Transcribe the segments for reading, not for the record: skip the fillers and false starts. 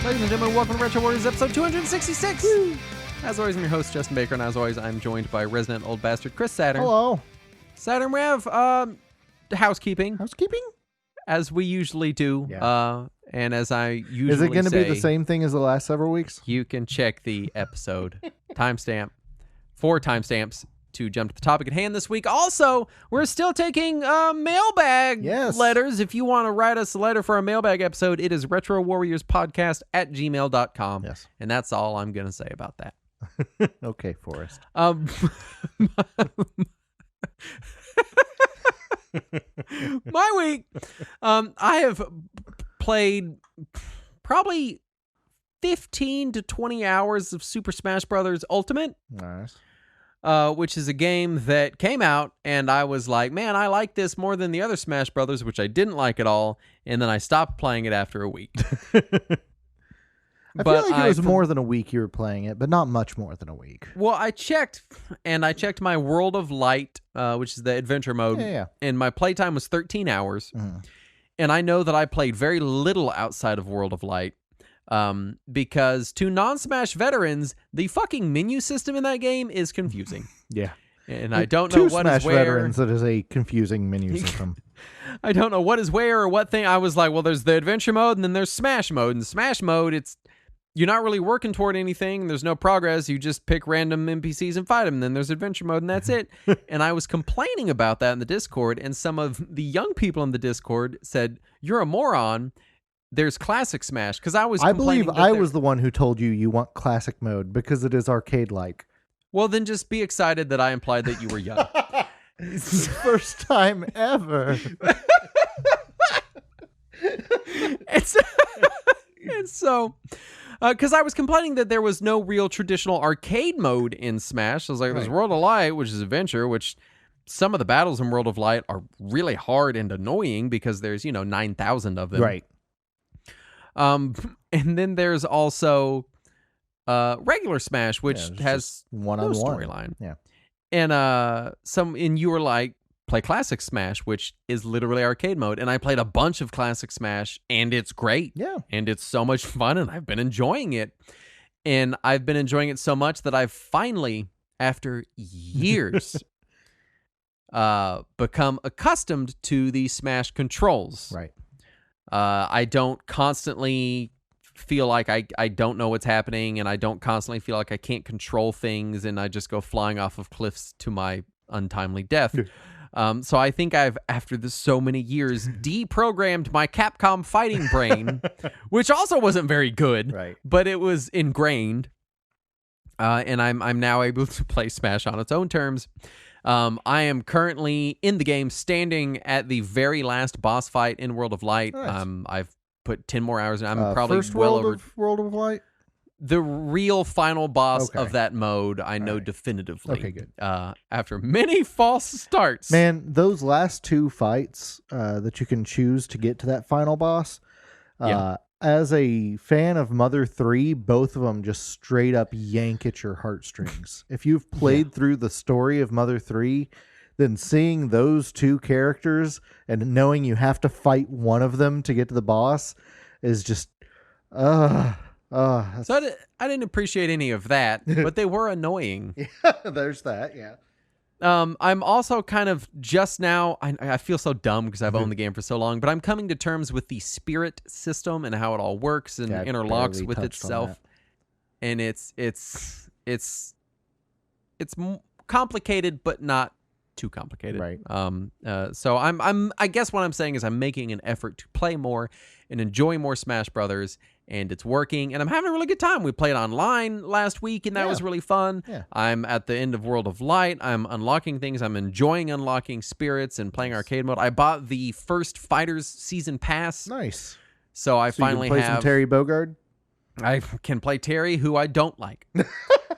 Ladies and gentlemen, welcome to Retro Warriors episode 266. Woo! As always, I'm your host, Justin Baker, and as always, I'm joined by resident old bastard Chris Saturn. Hello. Saturn, we have housekeeping. Housekeeping? As we usually do. Yeah. And as I usually Is it going to say, be the same thing as the last several weeks? you can check the episode timestamp, 4 timestamps, to jump to the topic at hand this week. Also, we're still taking mailbag letters. If you want to write us a letter for a mailbag episode, it is retrowarriorspodcast@gmail.com. Yes. And that's all I'm going to say about that. Okay, Forrest. My week, I have played probably 15 to 20 hours of Super Smash Bros. Ultimate. Nice. Which is a game that came out, and I was like, man, I like this more than the other Smash Brothers, which I didn't like at all, and then I stopped playing it after a week. I feel like it was more than a week you were playing it, but not much more than a week. Well, I checked my World of Light, which is the adventure mode, and my playtime was 13 hours, and I know that I played very little outside of World of Light. Because to non-Smash veterans, the fucking menu system in that game is confusing. Yeah. And I don't know what Smash is where. veterans, that is a confusing menu system. I don't know what is where or what thing. I was like, well, there's the adventure mode and then there's Smash mode. And Smash mode, you're not really working toward anything. There's no progress. You just pick random NPCs and fight them. And then there's adventure mode and that's it. And I was complaining about that in the Discord. And some of the young people in the Discord said, you're a moron. There's classic Smash, because I believe I was the one who told you want classic mode because it is arcade-like. Well, then just be excited that I implied that you were young. It's the first time ever. and so, because I was complaining that there was no real traditional arcade mode in Smash. I was like, there's World of Light, which is adventure, which some of the battles in World of Light are really hard and annoying because there's, 9,000 of them. Right. And then there's also regular Smash, which has one-on-one storyline. Yeah. And you were like, play classic Smash, which is literally arcade mode. And I played a bunch of classic Smash, and it's great. Yeah. And it's so much fun, and I've been enjoying it. And I've been enjoying it so much that I've finally, after years, become accustomed to the Smash controls. Right. I don't constantly feel like I don't know what's happening, and I don't constantly feel like I can't control things, and I just go flying off of cliffs to my untimely death. So I think I've, after this so many years, deprogrammed my Capcom fighting brain, which also wasn't very good, but it was ingrained. And I'm now able to play Smash on its own terms. I am currently in the game, standing at the very last boss fight in World of Light. Nice. I've put 10 more hours in. I'm probably first well World over of World of Light. The real final boss of that mode. I know definitively. Okay, good. After many false starts, Man, those last 2 fights that you can choose to get to that final boss. As a fan of Mother 3, both of them just straight up yank at your heartstrings. If you've played through the story of Mother 3, then seeing those 2 characters and knowing you have to fight one of them to get to the boss is just, So I didn't appreciate any of that, but they were annoying. Yeah, there's that, yeah. I'm also kind of just now, I feel so dumb because I've owned the game for so long, but I'm coming to terms with the spirit system and how it all works and interlocks with itself. And it's complicated, but not too complicated. Right. So I guess what I'm saying is I'm making an effort to play more and enjoy more Smash Brothers, and it's working, and I'm having a really good time. We played online last week, and that was really fun. Yeah. I'm at the end of World of Light. I'm unlocking things. I'm enjoying unlocking spirits and playing arcade mode. I bought the first Fighters Season Pass. Nice. So I finally you can play some Terry Bogard? I can play Terry, who I don't like.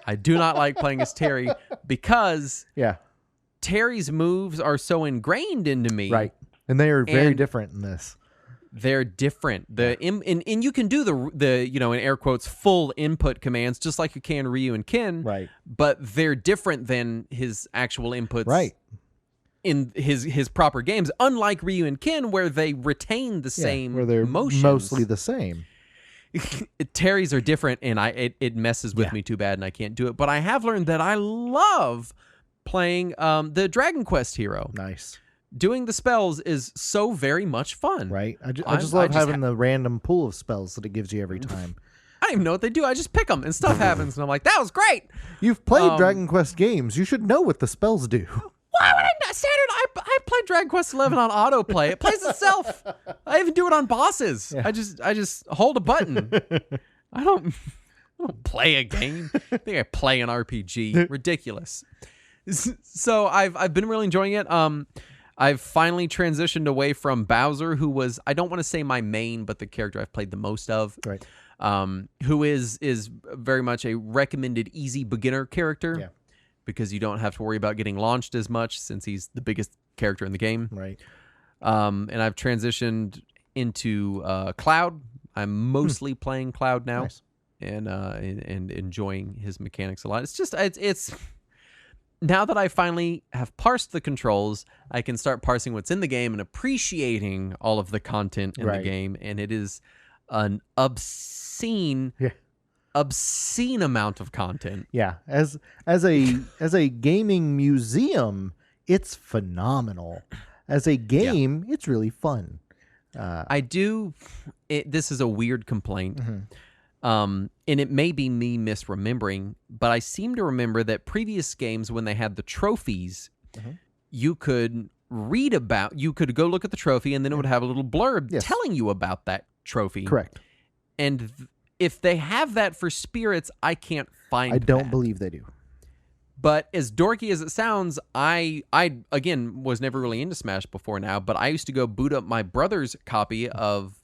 I do not like playing as Terry because Terry's moves are so ingrained into me. Right. And they are very different in this. They're different. And you can do the in air quotes full input commands just like you can Ryu and Ken. Right. But they're different than his actual inputs. Right. In his proper games, unlike Ryu and Ken, where they retain the same where they're motions. mostly the same. Terry's are different, and it messes with me too bad, and I can't do it. But I have learned that I love playing the Dragon Quest hero. Nice. Doing the spells is so very much fun. Right. I just love having the random pool of spells that it gives you every time. I don't even know what they do. I just pick them, and stuff happens, and I'm like, that was great. You've played Dragon Quest games. You should know what the spells do. Why would I not? Saturn, I played Dragon Quest 11 on autoplay. It plays itself. I even do it on bosses. Yeah. I just hold a button. I don't play a game. I think I play an RPG. Ridiculous. So I've been really enjoying it. I've finally transitioned away from Bowser, who was, I don't want to say my main, but the character I've played the most of. Right. Who is very much a recommended easy beginner character. Yeah. Because you don't have to worry about getting launched as much since he's the biggest character in the game. Right. And I've transitioned into Cloud. I'm mostly playing Cloud now. Nice. And enjoying his mechanics a lot. It's just, it's now that I finally have parsed the controls, I can start parsing what's in the game and appreciating all of the content in the game. And it is an obscene amount of content. Yeah, as a gaming museum, it's phenomenal. As a game, it's really fun. This is a weird complaint. And it may be me misremembering, but I seem to remember that previous games, when they had the trophies, you could go look at the trophy, and then it would have a little blurb telling you about that trophy. Correct. And if they have that for spirits, I can't find I don't believe they do. But as dorky as it sounds, I again was never really into Smash before now, but I used to go boot up my brother's copy of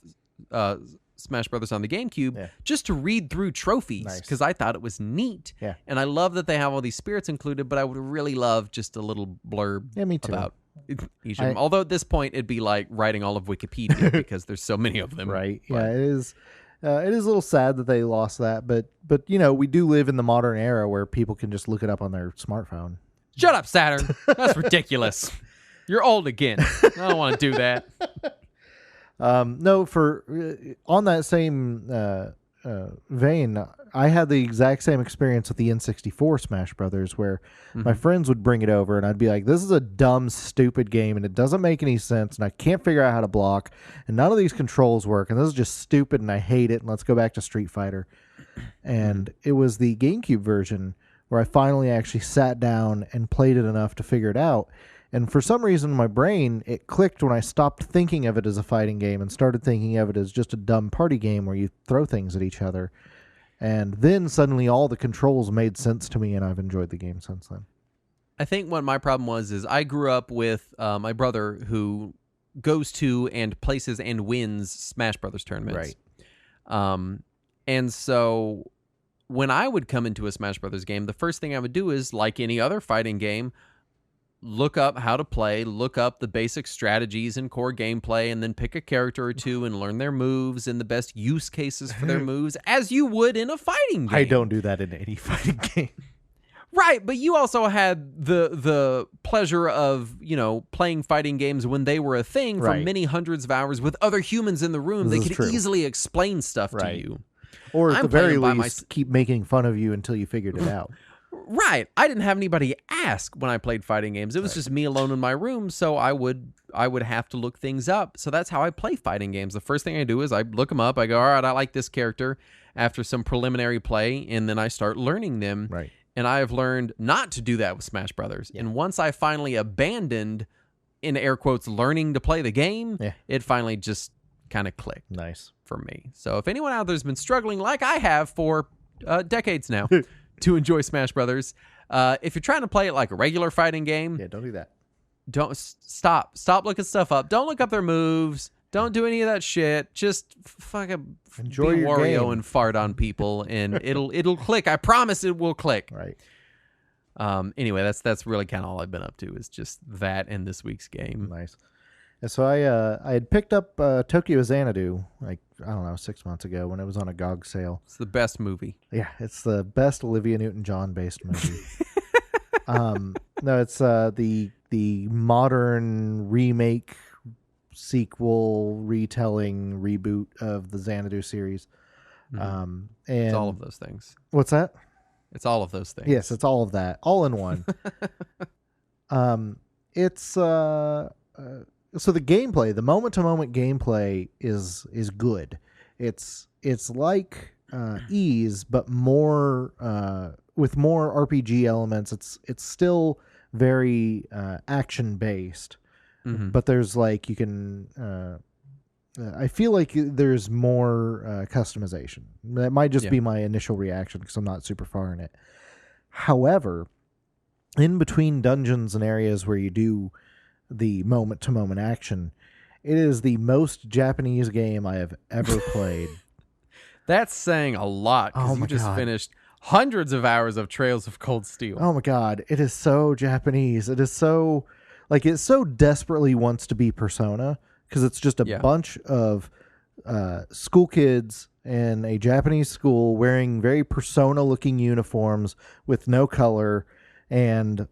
Smash Brothers on the GameCube just to read through trophies because I thought it was neat. Yeah. And I love that they have all these spirits included, but I would really love just a little blurb me too. about each of them. Although at this point, it'd be like writing all of Wikipedia because there's so many of them. Right. But, yeah, it is. It is a little sad that they lost that, but you know, we do live in the modern era where people can just look it up on their smartphone. Shut up, Saturn. That's ridiculous. You're old again. I don't want to do that. No, on that same vein, I had the exact same experience with the N64 Smash Brothers, where my friends would bring it over, and I'd be like, "This is a dumb, stupid game, and it doesn't make any sense, and I can't figure out how to block, and none of these controls work, and this is just stupid, and I hate it. And let's go back to Street Fighter." And it was the GameCube version where I finally actually sat down and played it enough to figure it out. And for some reason, in my brain, it clicked when I stopped thinking of it as a fighting game and started thinking of it as just a dumb party game where you throw things at each other. And then suddenly all the controls made sense to me, and I've enjoyed the game since then. I think what my problem was is I grew up with my brother who goes to and places and wins Smash Brothers tournaments. Right. And so when I would come into a Smash Brothers game, the first thing I would do is, like any other fighting game, look up how to play, look up the basic strategies and core gameplay, and then pick a character or two and learn their moves and the best use cases for their moves, as you would in a fighting game. I don't do that in any fighting game. Right, but you also had the pleasure of, you know, playing fighting games when they were a thing for many hundreds of hours with other humans in the room. They could easily explain stuff to you. Or at the very least, keep making fun of you until you figured it out. Right. I didn't have anybody ask when I played fighting games. It was just me alone in my room, so I would have to look things up. So that's how I play fighting games. The first thing I do is I look them up. I go, all right, I like this character after some preliminary play, and then I start learning them. Right. And I have learned not to do that with Smash Brothers. Yeah. And once I finally abandoned, in air quotes, learning to play the game, it finally just kind of clicked. Nice. For me. So if anyone out there has been struggling like I have for decades now to enjoy Smash Brothers, if you're trying to play it like a regular fighting game, don't do that. Don't stop looking stuff up. Don't look up their moves. Don't do any of that shit. Just fucking enjoy be your Wario game. And fart on people, and it'll click. I promise it will click. Right. Anyway, that's really kind of all I've been up to is just that and this week's game. Nice. And so I had picked up Tokyo Xanadu, like, I don't know, 6 months ago when it was on a GOG sale. It's the best movie. Yeah, it's the best Olivia Newton-John based movie. No, it's the modern remake, sequel, retelling, reboot of the Xanadu series. It's And all of those things. what's that? It's all of those things. Yes, it's all of that, all in one. It's so the gameplay, the moment to moment gameplay is good. It's like Ease, but more with more RPG elements. It's still very action based, but there's like you can. I feel like there's more customization. That might just be my initial reaction because I'm not super far in it. However, in between dungeons and areas where you do the moment-to-moment action, it is the most Japanese game I have ever played. That's saying a lot because you just finished hundreds of hours of Trails of Cold Steel. Oh my god, it is so Japanese. It is so like it so desperately wants to be Persona because it's just a bunch of school kids in a Japanese school wearing very Persona-looking uniforms with no color. And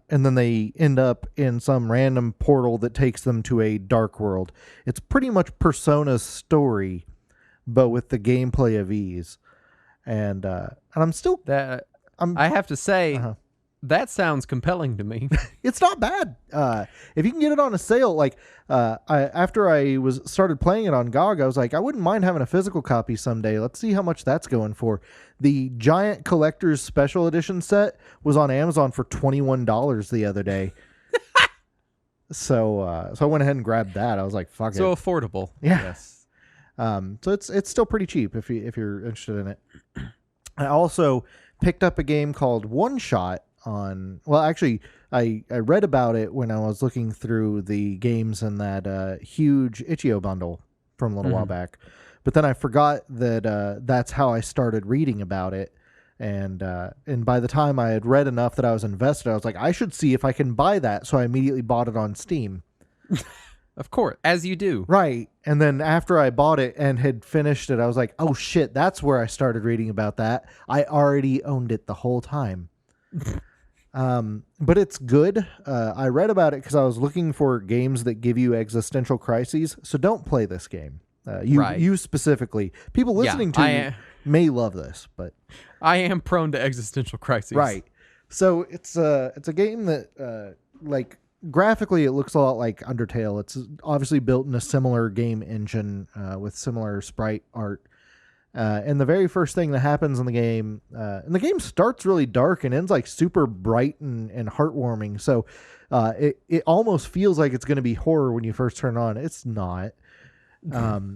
then they end up in some random portal that takes them to a dark world. It's pretty much Persona's story, but with the gameplay of Ease. And I'm still I have to say that sounds compelling to me. It's not bad. If you can get it on a sale, like after I started playing it on GOG, I was like, I wouldn't mind having a physical copy someday. Let's see how much that's going for. The giant collector's special edition set was on Amazon for $21 the other day. So I went ahead and grabbed that. I was like, fuck it. So affordable. Yeah. Yes. So it's still pretty cheap if you're interested in it. I also picked up a game called One Shot actually I read about it when I was looking through the games in that huge Itch.io bundle from a little while back, but then I forgot that that's how I started reading about it, and by the time I had read enough that I was invested, I was like, I should see if I can buy that, so I immediately bought it on Steam. Of course, as you do. Right. And then after I bought it and had finished it, I was like, oh shit, that's where I started reading about that. I already owned it the whole time. But it's good. I read about it because I was looking for games that give you existential crises. So don't play this game. You specifically. People listening to you may love this, but I am prone to existential crises. Right. So it's a game that like graphically it looks a lot like Undertale. It's obviously built in a similar game engine with similar sprite art. And the very first thing that happens in the game, and the game starts really dark and ends like super bright and heartwarming. So it almost feels like it's going to be horror when you first turn on. It's not. But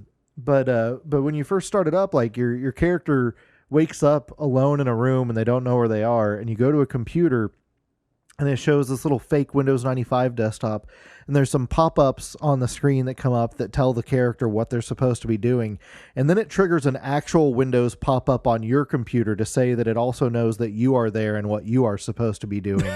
when you first start it up, like your character wakes up alone in a room and they don't know where they are, and you go to a computer and it shows this little fake Windows 95 desktop, and there's some pop-ups on the screen that come up that tell the character what they're supposed to be doing, and then it triggers an actual Windows pop-up on your computer to say that it also knows that you are there and what you are supposed to be doing.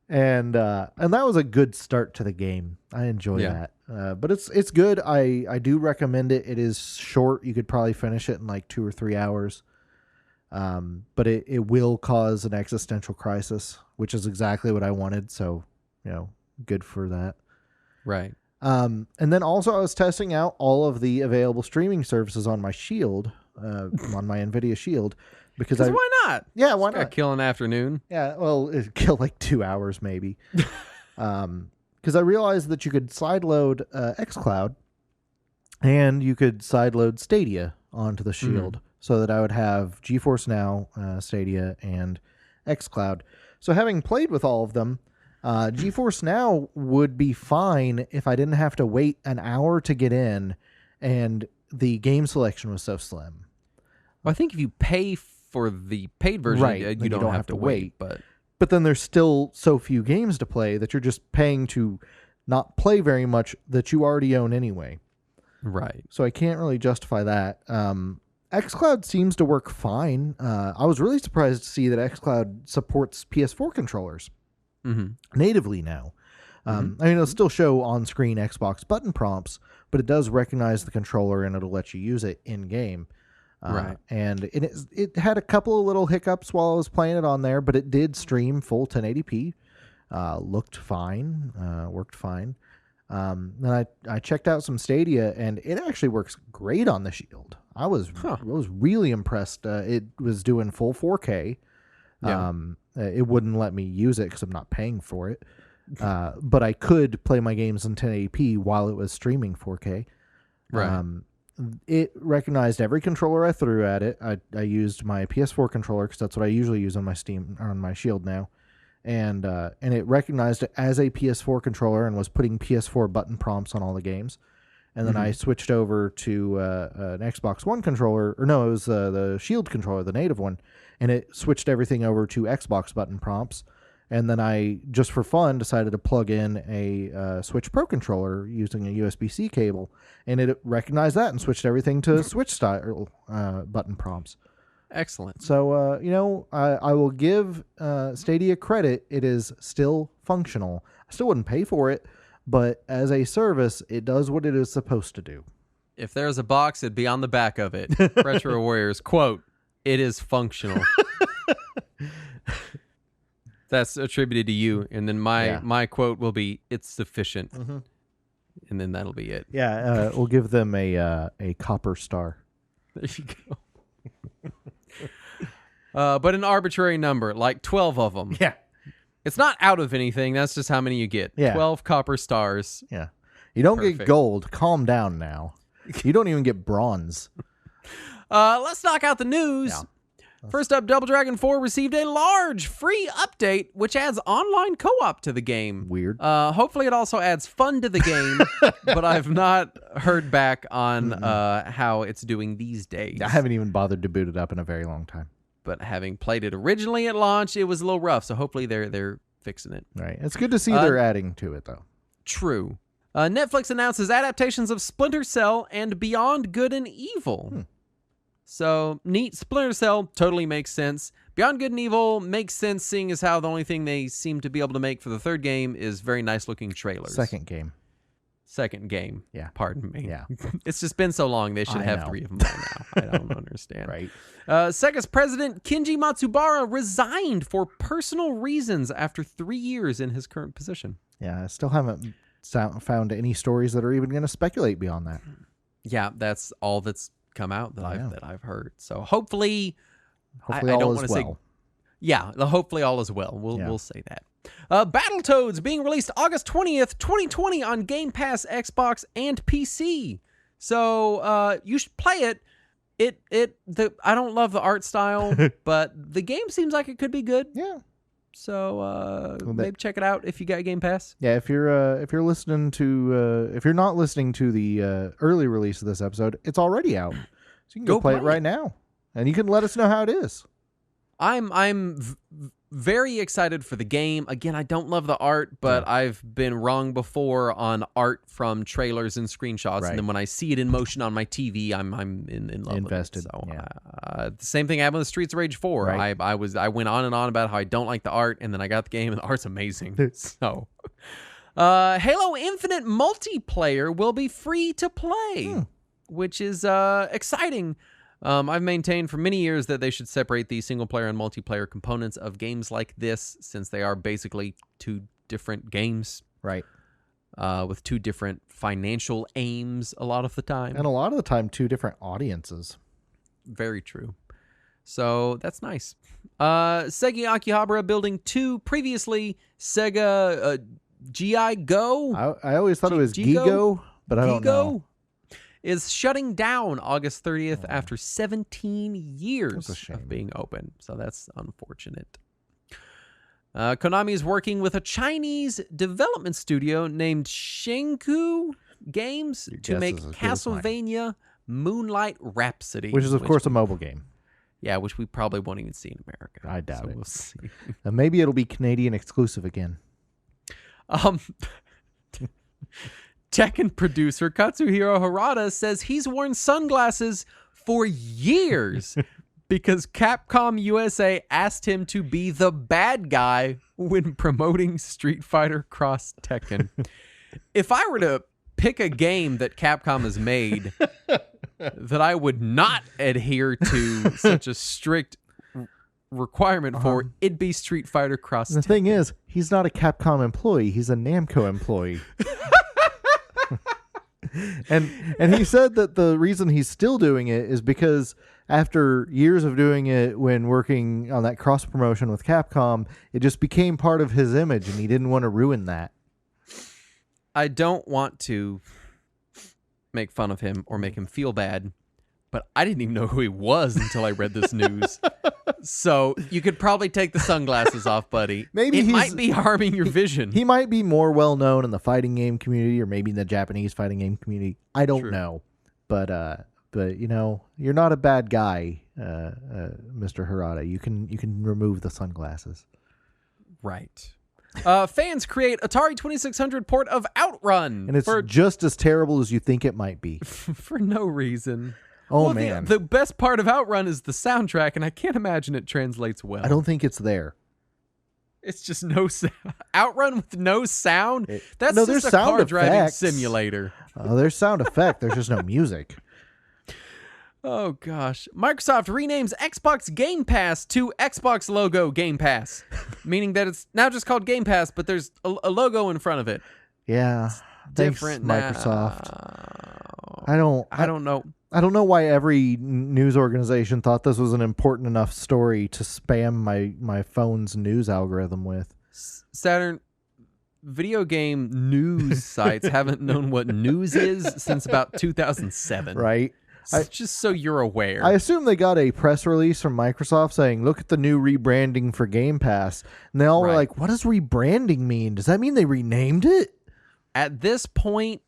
And that was a good start to the game. I enjoy that. But it's good. I do recommend it. It is short. You could probably finish it in like 2 or 3 hours. But it will cause an existential crisis, which is exactly what I wanted. So, good for that. Right. And then also I was testing out all of the available streaming services on my Shield, on my NVIDIA Shield, because why not? Yeah, why not? Kill an afternoon. Yeah, well, it'd kill like 2 hours maybe. Because I realized that you could sideload xCloud and you could sideload Stadia onto the Shield. So that I would have GeForce Now, Stadia, and xCloud. So having played with all of them, GeForce Now would be fine if I didn't have to wait an hour to get in, and the game selection was so slim. Well, I think if you pay for the paid version, you don't have to wait. But then there's still so few games to play that you're just paying to not play very much that you already own anyway. Right. So I can't really justify that. xCloud seems to work fine. I was really surprised to see that xCloud supports PS4 controllers natively now. I mean, it'll still show on-screen Xbox button prompts, but it does recognize the controller and it'll let you use it in-game. Right. And it had a couple of little hiccups while I was playing it on there, but it did stream full 1080p. Looked fine. Worked fine. Then I checked out some Stadia, and it actually works great on the Shield. I was really impressed. It was doing full 4K. Yeah. It wouldn't let me use it because I'm not paying for it. But I could play my games in 1080p while it was streaming 4K. Right. It recognized every controller I threw at it. I used my PS4 controller because that's what I usually use on my Shield now, and it recognized it as a PS4 controller and was putting PS4 button prompts on all the games. And then I switched over to an Xbox One controller, or no, it was the Shield controller, the native one, and it switched everything over to Xbox button prompts. And then I, just for fun, decided to plug in a Switch Pro controller using a USB-C cable, and it recognized that and switched everything to Switch style button prompts. Excellent. So, I will give Stadia credit. It is still functional. I still wouldn't pay for it, but as a service, it does what it is supposed to do. If there's a box, it'd be on the back of it. Retro Warriors, quote, "It is functional." That's attributed to you, and then my quote will be, "It's sufficient," and then that'll be it. Yeah, we'll give them a copper star. There you go. But an arbitrary number, like 12 of them. Yeah. It's not out of anything. That's just how many you get. Yeah. 12 copper stars. Yeah. You don't Perfect. get gold. Calm down now. You don't even get bronze. Let's knock out the news. Yeah. First up, Double Dragon 4 received a large free update, which adds online co-op to the game. Weird. Hopefully it also adds fun to the game, but I've not heard back on how it's doing these days. I haven't even bothered to boot it up in a very long time. But having played it originally at launch, it was a little rough, so hopefully they're fixing it. Right. It's good to see they're adding to it, though. True. Netflix announces adaptations of Splinter Cell and Beyond Good and Evil. So, neat. Splinter Cell totally makes sense. Beyond Good and Evil makes sense, seeing as how the only thing they seem to be able to make for the third game is very nice-looking trailers. Second game. Yeah. Pardon me. Yeah. It's just been so long, they should I have know. 3 of them by now. I don't understand. Right. Sega's president, Kenji Matsubara, resigned for personal reasons after 3 years in his current position. Yeah, I still haven't found any stories that are even going to speculate beyond that. Yeah, that's all that's come out that I've heard. So hopefully I all don't is want to well. say. Yeah, hopefully all is well. We'll say that. Battletoads being released August 20th, 2020 on Game Pass, Xbox, and PC. So you should play it. I don't love the art style, but the game seems like it could be good. Yeah. So maybe check it out if you got Game Pass. Yeah, if you're listening to if you're not listening to the early release of this episode, it's already out. So you can go play it right now, and you can let us know how it is. I'm very excited for the game. Again, I don't love the art, but I've been wrong before on art from trailers and screenshots, and then when I see it in motion on my TV, I'm in love invested. with it. So, the same thing happened with Streets of Rage 4. Right. I went on and on about how I don't like the art, and then I got the game, and the art's amazing. So, Halo Infinite multiplayer will be free to play, which is exciting. I've maintained for many years that they should separate the single-player and multiplayer components of games like this, since they are basically 2 different games. Right. With 2 different financial aims a lot of the time. And a lot of the time, 2 different audiences. Very true. So that's nice. Sega Akihabara building 2, previously Sega GI Go. I always thought it was Gigo, but I don't know. Is shutting down August 30th after 17 years of being open. So that's unfortunate. Konami is working with a Chinese development studio named Shengku Games to make Castlevania Moonlight Rhapsody. Which is, of course, a mobile game. Yeah, which we probably won't even see in America. I doubt it. We'll see. Maybe it'll be Canadian exclusive again. Tekken producer Katsuhiro Harada says he's worn sunglasses for years because Capcom USA asked him to be the bad guy when promoting Street Fighter Cross Tekken. If I were to pick a game that Capcom has made that I would not adhere to such a strict requirement for, it'd be Street Fighter Cross Tekken. The thing is, he's not a Capcom employee. He's a Namco employee. And he said that the reason he's still doing it is because after years of doing it when working on that cross promotion with Capcom, it just became part of his image and he didn't want to ruin that. I don't want to make fun of him or make him feel bad, but I didn't even know who he was until I read this news. So you could probably take the sunglasses off, buddy. Maybe it might be harming your vision. He might be more well known in the fighting game community or maybe in the Japanese fighting game community. I don't know. But you know, you're not a bad guy, Mr. Harada. You can remove the sunglasses. Right. Fans create Atari 2600 port of Outrun. And it's just as terrible as you think it might be. For no reason. Oh, well, man. The best part of Outrun is the soundtrack, and I can't imagine it translates well. I don't think it's there. It's just no sound. Outrun with no sound? That's no, just there's a car sound driving effects. simulator. There's sound effect. There's just no music. Oh, gosh. Microsoft renames Xbox Game Pass to Xbox logo Game Pass, meaning that it's now just called Game Pass, but there's a logo in front of it. Yeah. Different Microsoft. Now. I don't know. I don't know why every news organization thought this was an important enough story to spam my phone's news algorithm with. Saturn, video game news sites haven't known what news is since about 2007. Right? Just so you're aware. I assume they got a press release from Microsoft saying, look at the new rebranding for Game Pass. And they all were like, what does rebranding mean? Does that mean they renamed it? At this point,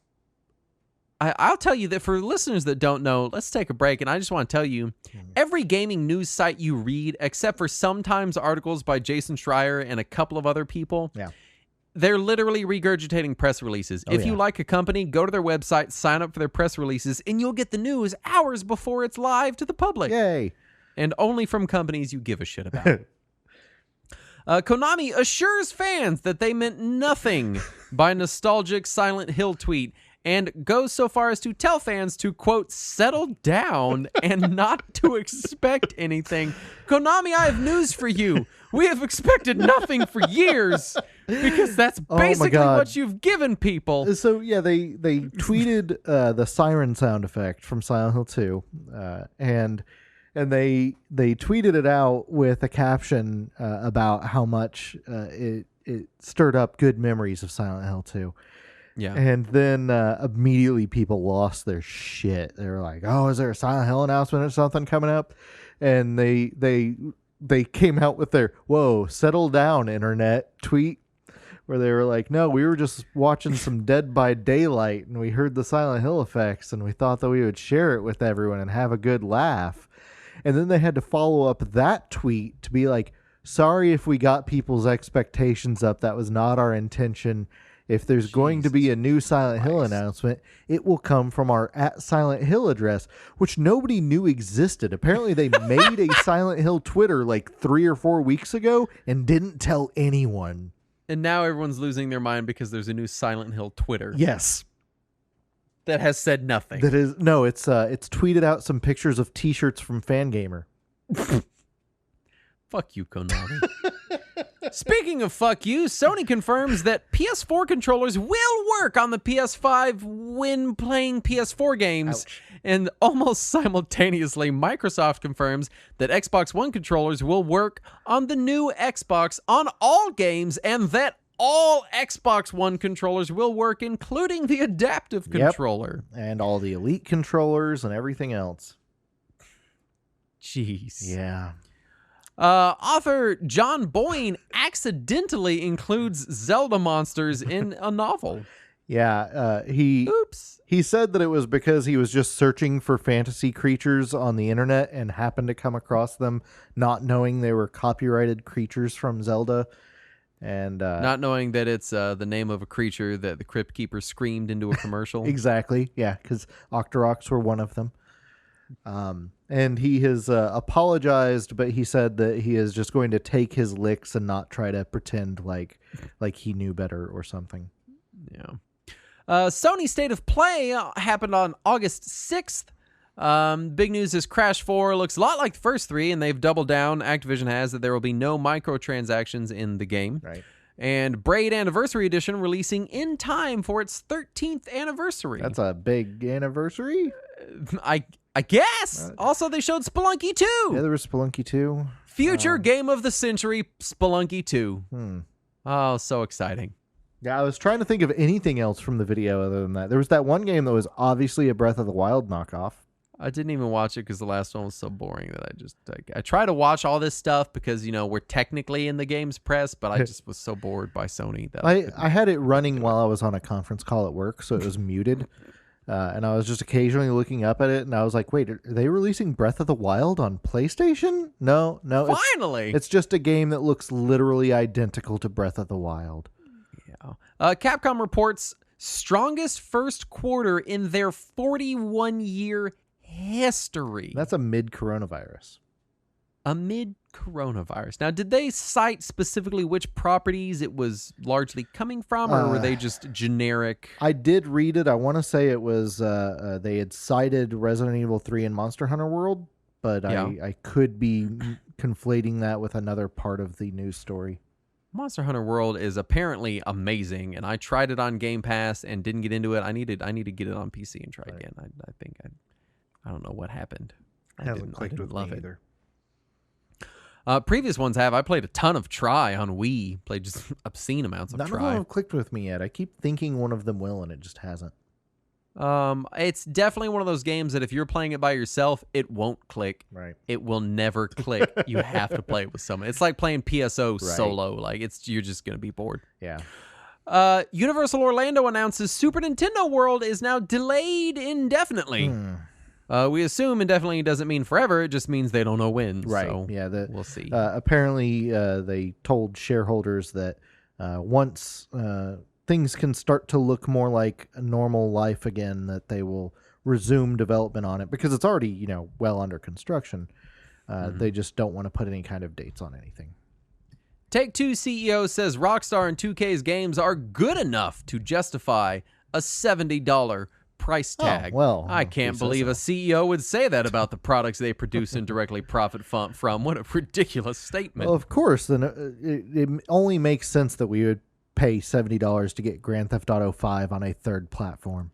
I'll tell you that for listeners that don't know, let's take a break. And I just want to tell you, every gaming news site you read, except for sometimes articles by Jason Schreier and a couple of other people, they're literally regurgitating press releases. If you like a company, go to their website, sign up for their press releases, and you'll get the news hours before it's live to the public. Yay. And only from companies you give a shit about. Konami assures fans that they meant nothing by nostalgic Silent Hill tweet and goes so far as to tell fans to, quote, settle down and not to expect anything. Konami, I have news for you. We have expected nothing for years because that's basically what you've given people. So, yeah, they tweeted the siren sound effect from Silent Hill 2, and they tweeted it out with a caption about how much it stirred up good memories of Silent Hill 2. Yeah. And then immediately people lost their shit. They were like, oh, is there a Silent Hill announcement or something coming up? And they came out with their, whoa, settle down, internet tweet, where they were like, no, we were just watching some Dead by Daylight, and we heard the Silent Hill effects, and we thought that we would share it with everyone and have a good laugh. And then they had to follow up that tweet to be like, sorry if we got people's expectations up. That was not our intention. If there's going to be a new Silent Hill announcement, it will come from our @SilentHill address, which nobody knew existed. Apparently, they made a Silent Hill Twitter like 3 or 4 weeks ago and didn't tell anyone. And now everyone's losing their mind because there's a new Silent Hill Twitter. Yes. That has said nothing. That is no, it's tweeted out some pictures of T-shirts from Fangamer. Fuck you, Konami. Speaking of fuck you, Sony confirms that PS4 controllers will work on the PS5 when playing PS4 games. Ouch. And almost simultaneously, Microsoft confirms that Xbox One controllers will work on the new Xbox on all games, and that all Xbox One controllers will work, including the adaptive controller. And all the Elite controllers and everything else. Jeez. Yeah. Author John Boyne accidentally includes Zelda monsters in a novel. Yeah, he said that it was because he was just searching for fantasy creatures on the internet and happened to come across them, not knowing they were copyrighted creatures from Zelda. And not knowing that it's the name of a creature that the Crypt Keeper screamed into a commercial. Exactly, yeah, because Octoroks were one of them. And he has apologized, but he said that he is just going to take his licks and not try to pretend like he knew better or something. Yeah. Sony State of Play happened on August 6th. Big news is Crash 4 looks a lot like the first three, and they've doubled down. Activision has that there will be no microtransactions in the game. Right. And Braid Anniversary Edition releasing in time for its 13th anniversary. That's a big anniversary. I guess. Also, they showed Spelunky 2. Yeah, there was Spelunky 2. Future Game of the Century, Spelunky 2. Oh, so exciting. Yeah, I was trying to think of anything else from the video other than that. There was that one game that was obviously a Breath of the Wild knockoff. I didn't even watch it because the last one was so boring that I try to watch all this stuff because, we're technically in the games press, but I just was so bored by Sony that I had it running while I was on a conference call at work, so it was muted. And I was just occasionally looking up at it, and I was like, wait, are they releasing Breath of the Wild on PlayStation? No. Finally! It's just a game that looks literally identical to Breath of the Wild. Yeah. Capcom reports strongest first quarter in their 41-year history. That's a mid-coronavirus. A mid-coronavirus. Now, did they cite specifically which properties it was largely coming from, or were they just generic? I did read it. I want to say it was they had cited Resident Evil 3 and Monster Hunter World, but yeah. I could be conflating that with another part of the news story. Monster Hunter World is apparently amazing, and I tried it on Game Pass and didn't get into it. I need to get it on PC and try again. I think I don't know what happened. It hasn't clicked with me either. Previous ones have. I played a ton of Try on Wii. Played just obscene amounts of Try. None of them have clicked with me yet. I keep thinking one of them will, and it just hasn't. It's definitely one of those games that if you're playing it by yourself, it won't click. Right. It will never click. You have to play it with someone. It's like playing PSO solo. Like you're just gonna be bored. Yeah. Universal Orlando announces Super Nintendo World is now delayed indefinitely. We assume indefinitely doesn't mean forever. It just means they don't know when. Right. So yeah. We'll see. Apparently, they told shareholders that once things can start to look more like a normal life again, that they will resume development on it because it's already, well under construction. They just don't want to put any kind of dates on anything. Take-Two CEO says Rockstar and 2K's games are good enough to justify a $70 price tag. Oh, well, I can't believe a CEO would say that about the products they produce and directly profit from. What a ridiculous statement. Well, of course, then it only makes sense that we would pay $70 to get Grand Theft Auto 5 on a third platform.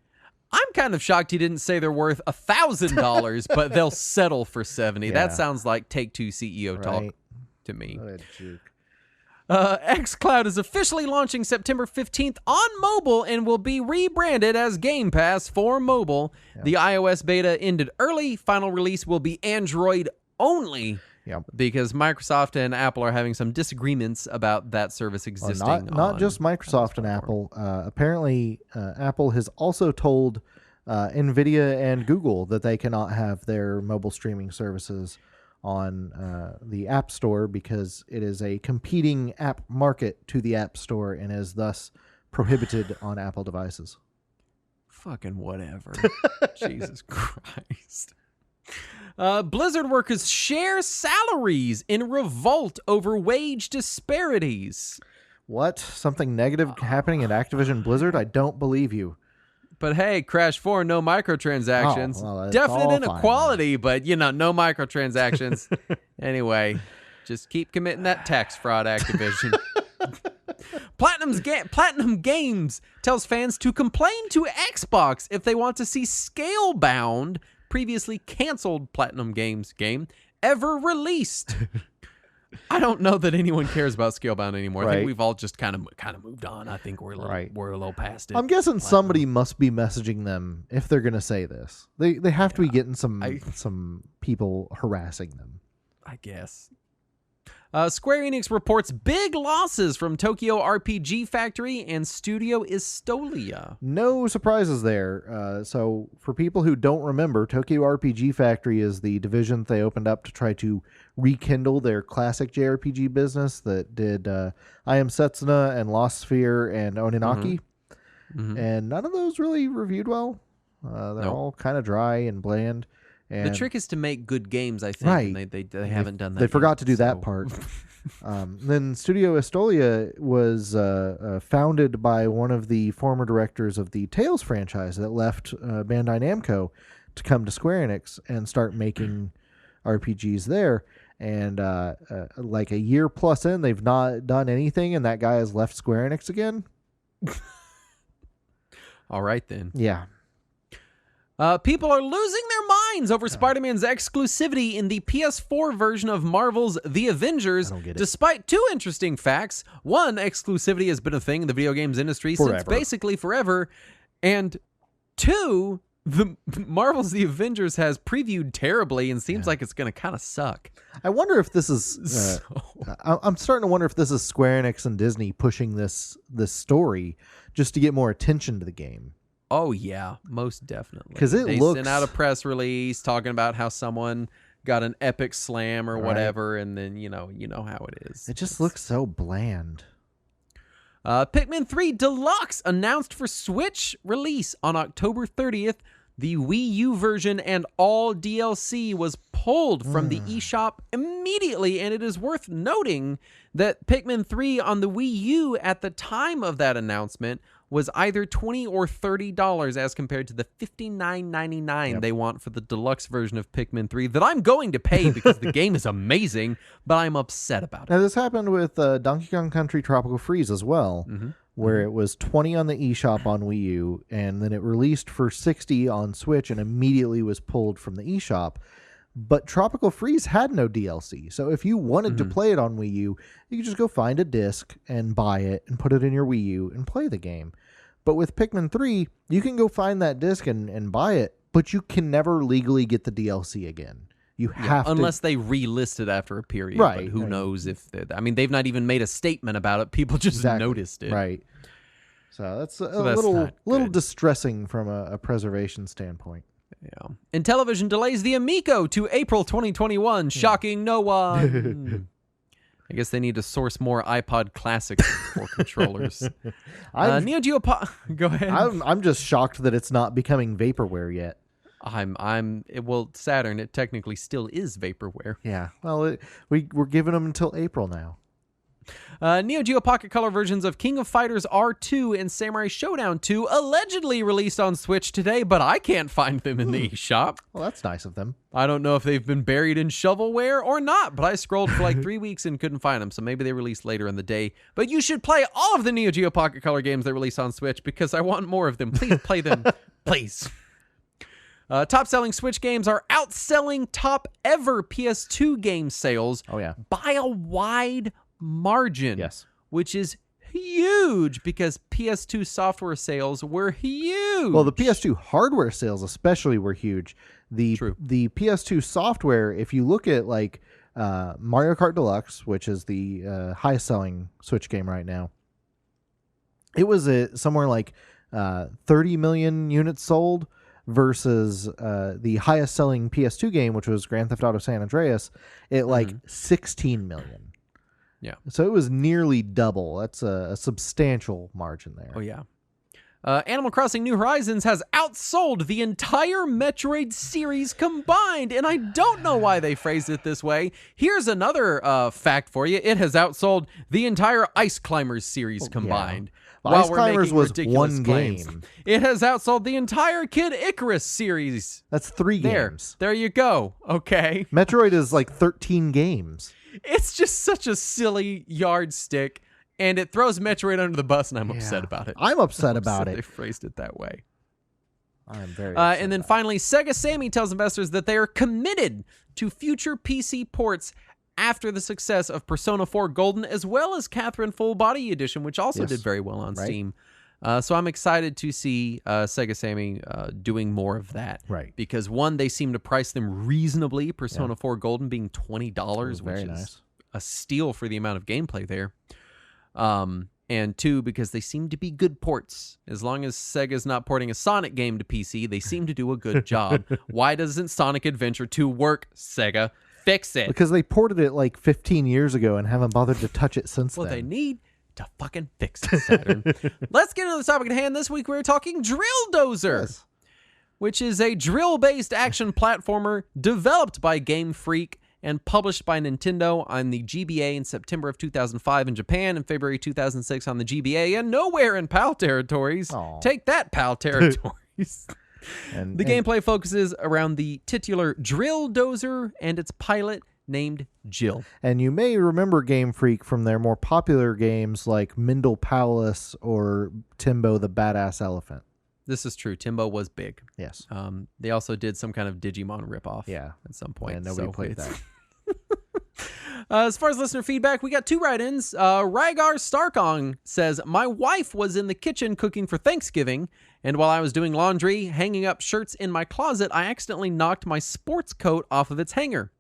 I'm kind of shocked he didn't say they're worth $1,000, but they'll settle for $70. Yeah. That sounds like Take-Two CEO talk to me. What a jerk. xCloud is officially launching September 15th on mobile and will be rebranded as Game Pass for mobile. Yeah. The iOS beta ended early. Final release will be Android only. Yep. Because Microsoft and Apple are having some disagreements about that service existing. Not just Microsoft and Apple. Apparently, Apple has also told NVIDIA and Google that they cannot have their mobile streaming services on the App Store because it is a competing app market to the App Store and is thus prohibited on Apple devices. Fucking whatever. Jesus Christ. Blizzard workers share salaries in revolt over wage disparities. What? Something negative happening at Activision Blizzard? I don't believe you. But hey, Crash 4, no microtransactions. Oh, well, definite inequality, but no microtransactions. Anyway, just keep committing that tax fraud, Activision. Platinum Games tells fans to complain to Xbox if they want to see Scalebound, previously canceled Platinum Games game, ever released. I don't know that anyone cares about Scalebound anymore. I think we've all just kind of moved on. I think we're a little past it. I'm guessing somebody must be messaging them if they're going to say this. They have to be getting some people harassing them. I guess. Square Enix reports big losses from Tokyo RPG Factory and Studio Estolia. No surprises there. So for people who don't remember, Tokyo RPG Factory is the division they opened up to try to rekindle their classic JRPG business that did I Am Setsuna and Lost Sphere and Oninaki. Mm-hmm. And none of those really reviewed well. They're all kind of dry and bland. And the trick is to make good games, I think. Right. And they haven't done that. They forgot to do that part. Then Studio Estolia was founded by one of the former directors of the Tales franchise that left Bandai Namco to come to Square Enix and start making RPGs there. And like a year plus in, they've not done anything, and that guy has left Square Enix again. All right, then. Yeah. People are losing their minds over Spider-Man's exclusivity in the PS4 version of Marvel's The Avengers, despite two interesting facts. One, exclusivity has been a thing in the video games industry since basically forever. And two, the Marvel's The Avengers has previewed terribly and seems like it's going to kind of suck. I wonder if this is... I'm starting to wonder if this is Square Enix and Disney pushing this story just to get more attention to the game. Oh, yeah, most definitely. Because they sent out a press release talking about how someone got an epic slam or whatever, and then, you know how it is. It just looks so bland. Pikmin 3 Deluxe announced for Switch release on October 30th. The Wii U version and all DLC was pulled from the eShop immediately, and it is worth noting that Pikmin 3 on the Wii U at the time of that announcement was either $20 or $30 as compared to the $59.99 they want for the deluxe version of Pikmin 3 that I'm going to pay because the game is amazing, but I'm upset about it. Now, this happened with Donkey Kong Country Tropical Freeze as well, where it was $20 on the eShop on Wii U, and then it released for $60 on Switch and immediately was pulled from the eShop. But Tropical Freeze had no DLC, so if you wanted to play it on Wii U, you could just go find a disc and buy it and put it in your Wii U and play the game. But with Pikmin 3, you can go find that disc and buy it, but you can never legally get the DLC again. You have to, unless they relist it after a period. Right. But who knows if... they've not even made a statement about it. People just noticed it. Right. So that's a little distressing from a preservation standpoint. Yeah. Intellivision delays the Amico to April 2021, shocking no one. I guess they need to source more iPod Classics for controllers. Neo Geo Go ahead. I'm just shocked that it's not becoming vaporware yet. Well, Saturn, it technically still is vaporware. Yeah. Well, we're giving them until April now. Neo Geo Pocket Color versions of King of Fighters R2 and Samurai Showdown 2 allegedly released on Switch today, but I can't find them in the eShop. Well, that's nice of them. I don't know if they've been buried in shovelware or not, but I scrolled for like 3 weeks and couldn't find them, so maybe they released later in the day. But you should play all of the Neo Geo Pocket Color games that release on Switch because I want more of them. Please play them. Please. Top-selling Switch games are outselling top-ever PS2 game sales by a wide margin, which is huge because PS2 software sales were huge. Well, the PS2 hardware sales especially were huge. The PS2 software, if you look at like Mario Kart Deluxe, which is the highest selling Switch game right now, it was somewhere like 30 million units sold versus the highest selling PS2 game, which was Grand Theft Auto San Andreas, at like 16 million. Yeah. So it was nearly double. That's a substantial margin there. Oh, yeah. Animal Crossing New Horizons has outsold the entire Metroid series combined, and I don't know why they phrased it this way. Here's another fact for you. It has outsold the entire Ice Climbers series combined. Yeah. Ice Climbers was one claims. Game. It has outsold the entire Kid Icarus series. That's 3 games. There you go. Okay. Metroid is like 13 games. It's just such a silly yardstick, and it throws Metroid under the bus, and I'm upset about it. I'm upset about it. They phrased it that way. I'm very upset and then finally, Sega Sammy tells investors that they are committed to future PC ports after the success of Persona 4 Golden, as well as Catherine Full Body Edition, which also did very well on Steam. So I'm excited to see Sega Sammy doing more of that. Right. Because one, they seem to price them reasonably, Persona 4 Golden being $20, which is a steal for the amount of gameplay there. And two, because they seem to be good ports. As long as Sega's not porting a Sonic game to PC, they seem to do a good job. Why doesn't Sonic Adventure 2 work, Sega? Fix it. Because they ported it like 15 years ago and haven't bothered to touch it since then. Well, they need to fucking fix it, Saturn. Let's get into the topic at hand. This week we're talking Drilldozer, which is a drill-based action platformer developed by Game Freak and published by Nintendo on the GBA in September of 2005 in Japan and February 2006 on the GBA, and nowhere in PAL territories. Aww. Take that, PAL territories. The gameplay focuses around the titular Drilldozer and its pilot named Jill. And you may remember Game Freak from their more popular games like Mindle Palace or Timbo the Badass Elephant. This is true. Timbo was big. Yes. They also did some kind of Digimon ripoff at some point. And nobody played that. As far as listener feedback, we got 2 write-ins. Rygar Starkong says, my wife was in the kitchen cooking for Thanksgiving, and while I was doing laundry, hanging up shirts in my closet, I accidentally knocked my sports coat off of its hanger.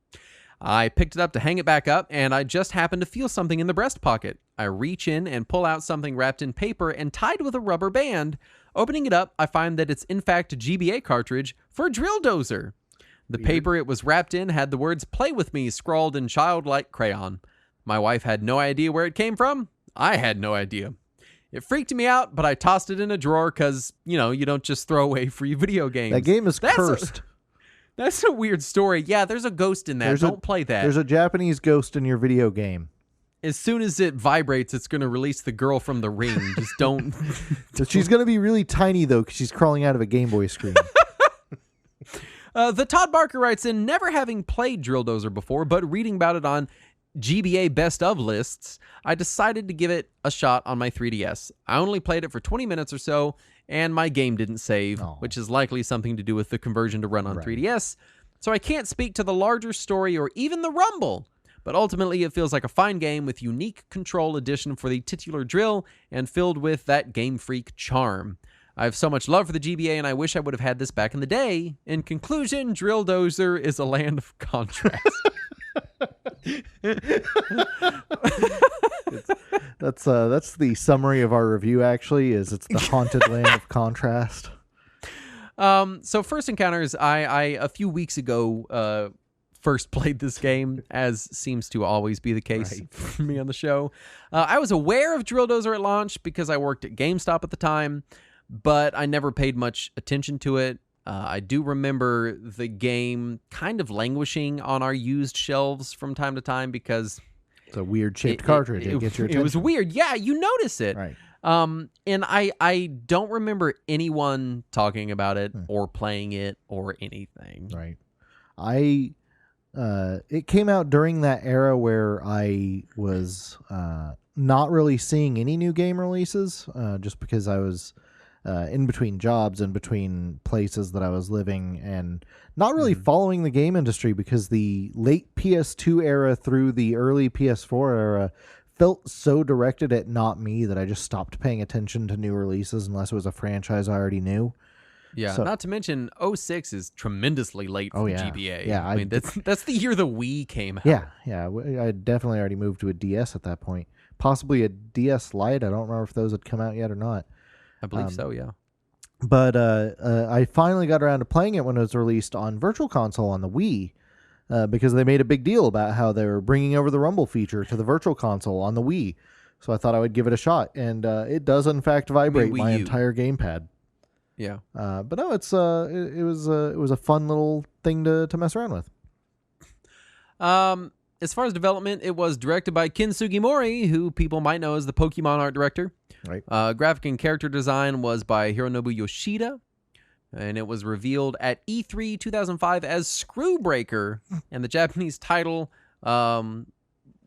I picked it up to hang it back up, and I just happened to feel something in the breast pocket. I reach in and pull out something wrapped in paper and tied with a rubber band. Opening it up, I find that it's in fact a GBA cartridge for Drilldozer. The paper it was wrapped in had the words "Play with me" scrawled in childlike crayon. My wife had no idea where it came from. I had no idea. It freaked me out, but I tossed it in a drawer because, you don't just throw away free video games. That game is cursed. That's a weird story. Yeah, there's a ghost in that. Don't play that. There's a Japanese ghost in your video game. As soon as it vibrates, it's going to release the girl from the ring. Just don't. She's going to be really tiny, though, because she's crawling out of a Game Boy screen. The Todd Barker writes in, never having played Drilldozer before, but reading about it on GBA best of lists, I decided to give it a shot on my 3DS. I only played it for 20 minutes or so, and my game didn't save, which is likely something to do with the conversion to run on 3DS. So I can't speak to the larger story or even the rumble, but ultimately it feels like a fine game with unique control addition for the titular drill and filled with that Game Freak charm. I have so much love for the GBA, and I wish I would have had this back in the day. In conclusion, Drilldozer is a land of contrast. That's the summary of our review, actually, is it's the haunted land of contrast. So First Encounters, I a few weeks ago first played this game, as seems to always be the case for me on the show. I was aware of Drilldozer at launch because I worked at GameStop at the time, but I never paid much attention to it. I do remember the game kind of languishing on our used shelves from time to time because it's a weird shaped cartridge. It gets your attention. It was weird. Yeah, you notice it. Right. And I don't remember anyone talking about it or playing it or anything. Right. It came out during that era where I was not really seeing any new game releases, just because I was in between jobs and between places that I was living and not really following the game industry because the late PS2 era through the early PS4 era felt so directed at not me that I just stopped paying attention to new releases unless it was a franchise I already knew. Yeah, so, not to mention 06 is tremendously late for GBA. Yeah, I mean that's the year the Wii came out. Yeah, I definitely already moved to a DS at that point. Possibly a DS Lite. I don't remember if those had come out yet or not. I believe so, yeah. But I finally got around to playing it when it was released on Virtual Console on the Wii, because they made a big deal about how they were bringing over the Rumble feature to the Virtual Console on the Wii. So I thought I would give it a shot, and it does in fact vibrate my entire gamepad. Yeah. But no, it was a fun little thing to mess around with. As far as development, it was directed by Ken Sugimori, who people might know as the Pokemon art director. Right. Graphic and character design was by Hironobu Yoshida, and it was revealed at E3 2005 as Screwbreaker, and the Japanese title,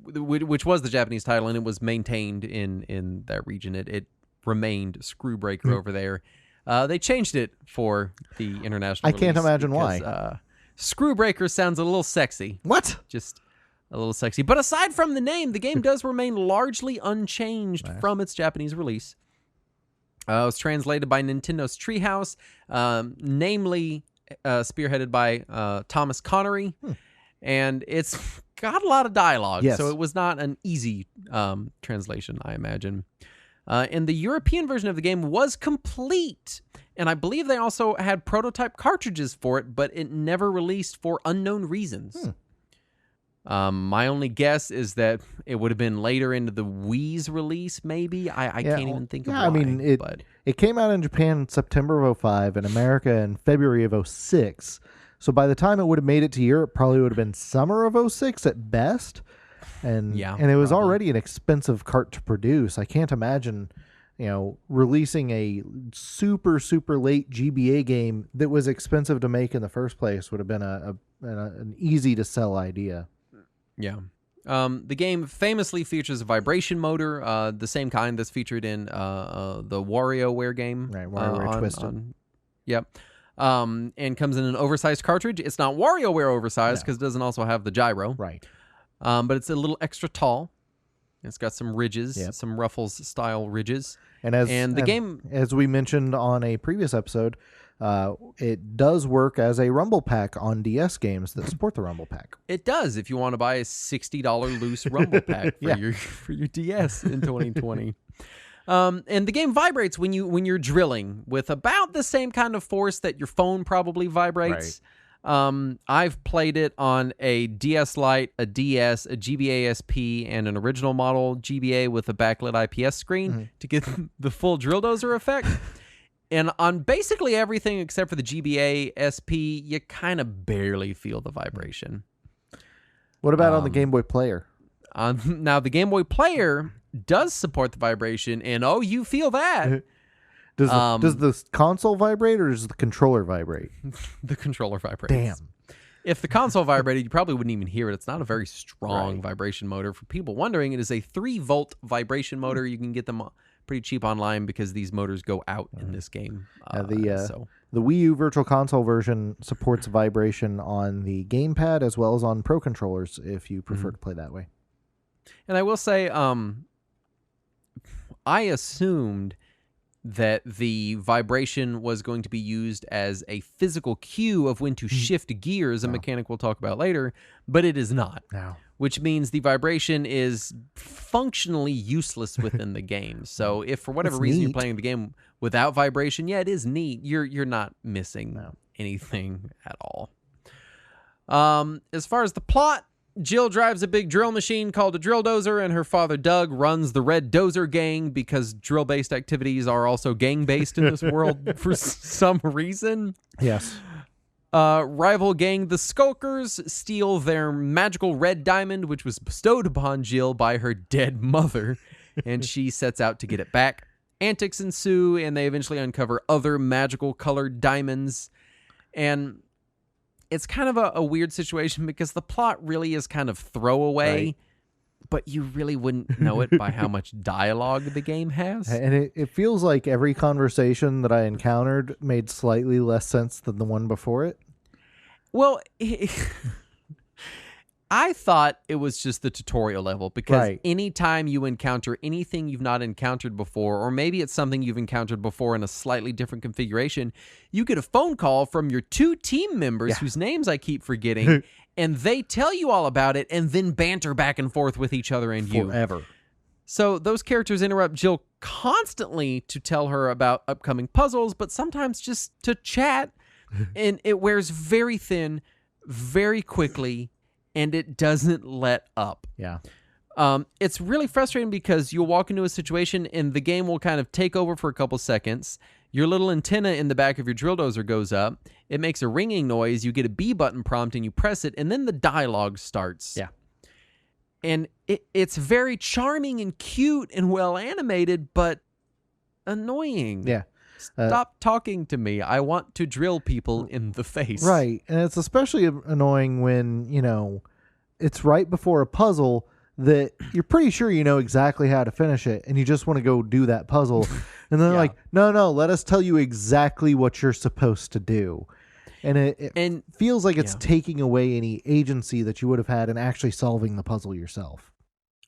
which was the Japanese title, and it was maintained in that region. It remained Screwbreaker over there. They changed it for the international release. I can't imagine because, why. Screwbreaker sounds a little sexy. What? Just a little sexy. But aside from the name, the game does remain largely unchanged from its Japanese release. It was translated by Nintendo's Treehouse, namely spearheaded by Thomas Connery. And it's got a lot of dialogue, so it was not an easy translation, I imagine. And the European version of the game was complete, and I believe they also had prototype cartridges for it, but it never released for unknown reasons. My only guess is that it would have been later into the Wii's release, maybe. I can't even think of why. I mean, it came out in Japan in September of 2005 and America in February of 2006. So by the time it would have made it to Europe, probably would have been summer of 2006 at best. And it was already an expensive cart to produce. I can't imagine, releasing a super, super late GBA game that was expensive to make in the first place would have been an easy to sell idea. Yeah. The game famously features a vibration motor, the same kind that's featured in the WarioWare game. Right, WarioWare Twisted. Yep. And comes in an oversized cartridge. It's not WarioWare oversized because it doesn't also have the gyro. Right. But it's a little extra tall. It's got some ridges, Yep. some Ruffles style ridges. And the game, as we mentioned on a previous episode, it does work as a Rumble Pack on DS games that support the Rumble Pack. it does if you want to buy a $60 loose Rumble Pack for your DS in 2020. And the game vibrates when you're drilling with about the same kind of force that your phone probably vibrates. I've played it on a DS Lite, a DS, a GBA SP, and an original model GBA with a backlit IPS screen to get the full Drilldozer effect. And on basically everything except for the GBA SP, you kind of barely feel the vibration. What about on the Game Boy Player? Now, the Game Boy Player does support the vibration, and you feel that. Does the console vibrate or does the controller vibrate? The controller vibrates. Damn. If the console vibrated, you probably wouldn't even hear it. It's not a very strong vibration motor. For people wondering, it is a 3-volt vibration motor. You can get them pretty cheap online because these motors go out in this game. The Wii U Virtual Console version supports vibration on the gamepad as well as on Pro controllers if you prefer to play that way. And I will say, I assumed that the vibration was going to be used as a physical cue of when to shift gears, a mechanic we'll talk about later, but it is not. No. Which means the vibration is functionally useless within the game. So if for whatever reason you're playing the game without vibration, it is neat. You're not missing anything at all. As far as the plot, Jill drives a big drill machine called a Drilldozer, and her father, Doug, runs the Red Dozer Gang because drill-based activities are also gang-based in this world for some reason. Yes. Rival gang, the Skulkers, steal their magical red diamond, which was bestowed upon Jill by her dead mother, and she sets out to get it back. Antics ensue, and they eventually uncover other magical colored diamonds, and it's kind of a weird situation because the plot really is kind of throwaway, but you really wouldn't know it by how much dialogue the game has. And it feels like every conversation that I encountered made slightly less sense than the one before it. Well, I thought it was just the tutorial level because anytime you encounter anything you've not encountered before, or maybe it's something you've encountered before in a slightly different configuration, you get a phone call from your 2 team members whose names I keep forgetting, and they tell you all about it and then banter back and forth with each other and you. Forever. So those characters interrupt Jill constantly to tell her about upcoming puzzles, but sometimes just to chat, and it wears very thin, very quickly, and it doesn't let up. Yeah. It's really frustrating because you'll walk into a situation and the game will kind of take over for a couple seconds. Your little antenna in the back of your Drilldozer goes up. It makes a ringing noise. You get a B button prompt and you press it, and then the dialogue starts. Yeah. And it's very charming and cute and well animated, but annoying. Yeah. Stop talking to me. I want to drill people in the face. Right. And it's especially annoying when, it's right before a puzzle that you're pretty sure you know exactly how to finish it and you just want to go do that puzzle. And then they're like, no, let us tell you exactly what you're supposed to do. And it feels like it's taking away any agency that you would have had in actually solving the puzzle yourself.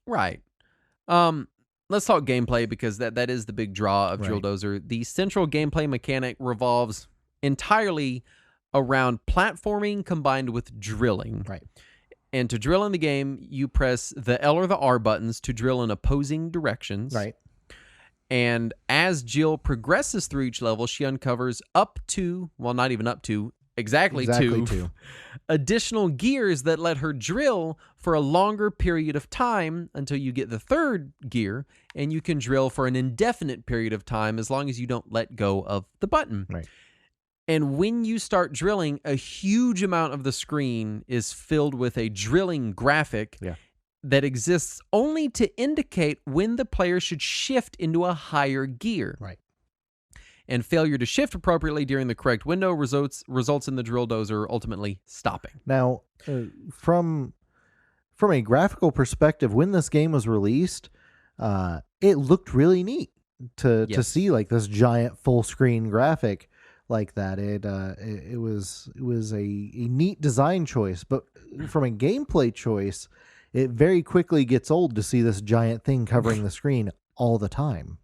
Right. Let's talk gameplay because that is the big draw of Drilldozer. The central gameplay mechanic revolves entirely around platforming combined with drilling. Right. And to drill in the game, you press the L or the R buttons to drill in opposing directions. Right. And as Jill progresses through each level, she uncovers not even up to, exactly two additional gears that let her drill for a longer period of time until you get the 3rd gear, and you can drill for an indefinite period of time as long as you don't let go of the button. Right. And when you start drilling, a huge amount of the screen is filled with a drilling graphic that exists only to indicate when the player should shift into a higher gear. Right. And failure to shift appropriately during the correct window results in the Drilldozer ultimately stopping. Now, from a graphical perspective, when this game was released, it looked really neat to see like this giant full screen graphic like that. It was a neat design choice, but from a gameplay choice, it very quickly gets old to see this giant thing covering the screen all the time.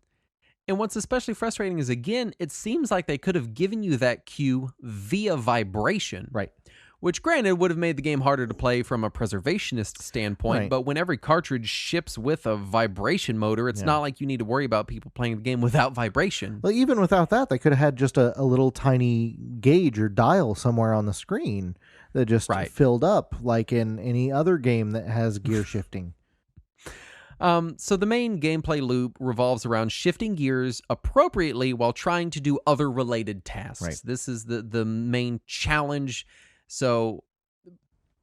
And what's especially frustrating is, again, it seems like they could have given you that cue via vibration. Right. Which, granted, would have made the game harder to play from a preservationist standpoint, Right. but when every cartridge ships with a vibration motor, it's not like you need to worry about people playing the game without vibration. Well, even without that, they could have had just a little tiny gauge or dial somewhere on the screen that just filled up, like in any other game that has gear shifting. So the main gameplay loop revolves around shifting gears appropriately while trying to do other related tasks. Right. This is the main challenge. So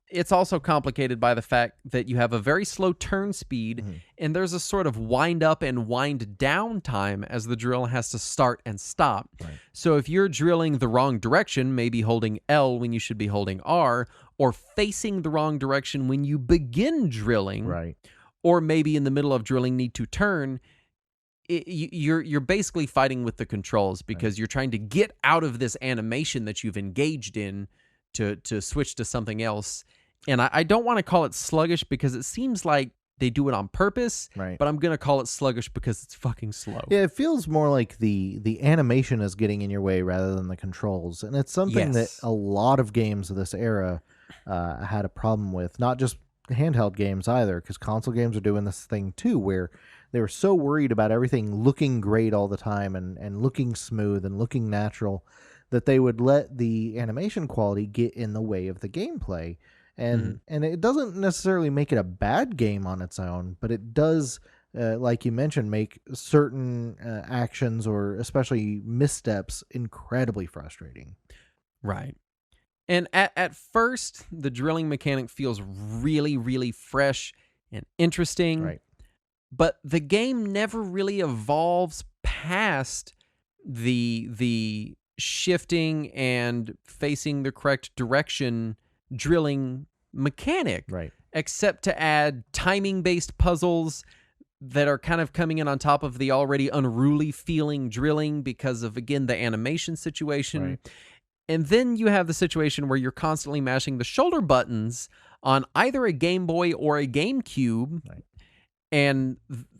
it's also complicated by the fact that you have a very slow turn speed, and there's a sort of wind up and wind down time as the drill has to start and stop. Right. So if you're drilling the wrong direction, maybe holding L when you should be holding R, or facing the wrong direction when you begin drilling, Right. or maybe in the middle of drilling need to turn, you're basically fighting with the controls because you're trying to get out of this animation that you've engaged in to switch to something else. And I don't want to call it sluggish because it seems like they do it on purpose, Right. but I'm going to call it sluggish because it's fucking slow. Yeah, it feels more like the animation is getting in your way rather than the controls. And it's something that a lot of games of this era had a problem with, not just handheld games either, because console games are doing this thing too, where they were so worried about everything looking great all the time and looking smooth and looking natural that they would let the animation quality get in the way of the gameplay. And it doesn't necessarily make it a bad game on its own, but it does, like you mentioned, make certain actions or especially missteps incredibly frustrating. Right. And at first, the drilling mechanic feels really, really fresh and interesting. Right. But the game never really evolves past the shifting and facing the correct direction drilling mechanic. Right. Except to add timing-based puzzles that are kind of coming in on top of the already unruly feeling drilling because of, again, the animation situation. Right. And then you have the situation where you're constantly mashing the shoulder buttons on either a Game Boy or a GameCube. Right. And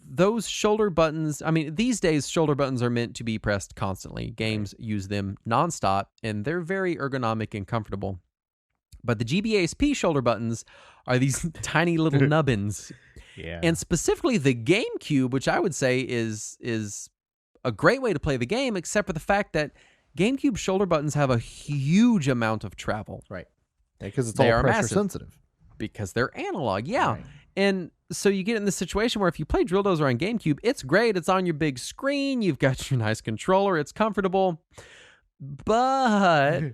those shoulder buttons, I mean, these days, shoulder buttons are meant to be pressed constantly. Games use them nonstop, and they're very ergonomic and comfortable. But the GBASP shoulder buttons are these tiny little nubbins. Yeah. And specifically the GameCube, which I would say is a great way to play the game, except for the fact that GameCube shoulder buttons have a huge amount of travel. Right. Because it's They all are pressure massive. sensitive. Because they're analog, yeah. Right. And so you get in this situation where if you play Drilldozer on GameCube, it's great. It's on your big screen. You've got your nice controller. It's comfortable. But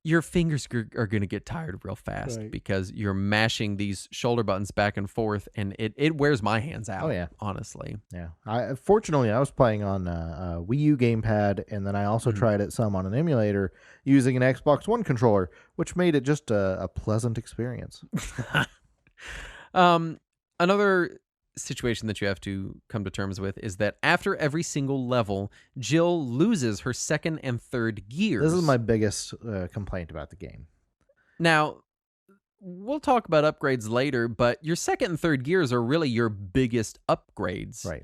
your fingers are going to get tired real fast because you're mashing these shoulder buttons back and forth, and it wears my hands out. Oh, yeah. Honestly. Yeah. Fortunately, I was playing on a Wii U gamepad, and then I also tried it some on an emulator using an Xbox One controller, which made it just a pleasant experience. Another situation that you have to come to terms with is that after every single level, Jill loses her second and third gears. This is my biggest complaint about the game. Now, we'll talk about upgrades later, but your second and third gears are really your biggest upgrades. Right.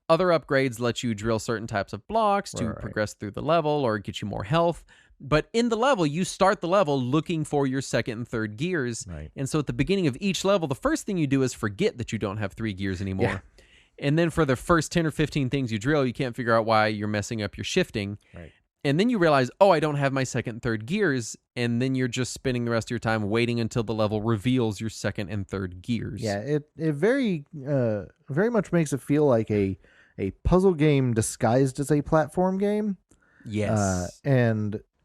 Other upgrades let you drill certain types of blocks to progress through the level or get you more health. But in the level, you start the level looking for your second and third gears. Right. And so at the beginning of each level, the first thing you do is forget that you don't have 3 gears anymore. Yeah. And then for the first 10 or 15 things you drill, you can't figure out why you're messing up your shifting. Right. And then you realize, oh, I don't have my second and third gears. And then you're just spending the rest of your time waiting until the level reveals your second and third gears. Yeah, it very much makes it feel like a puzzle game disguised as a platform game. Yes.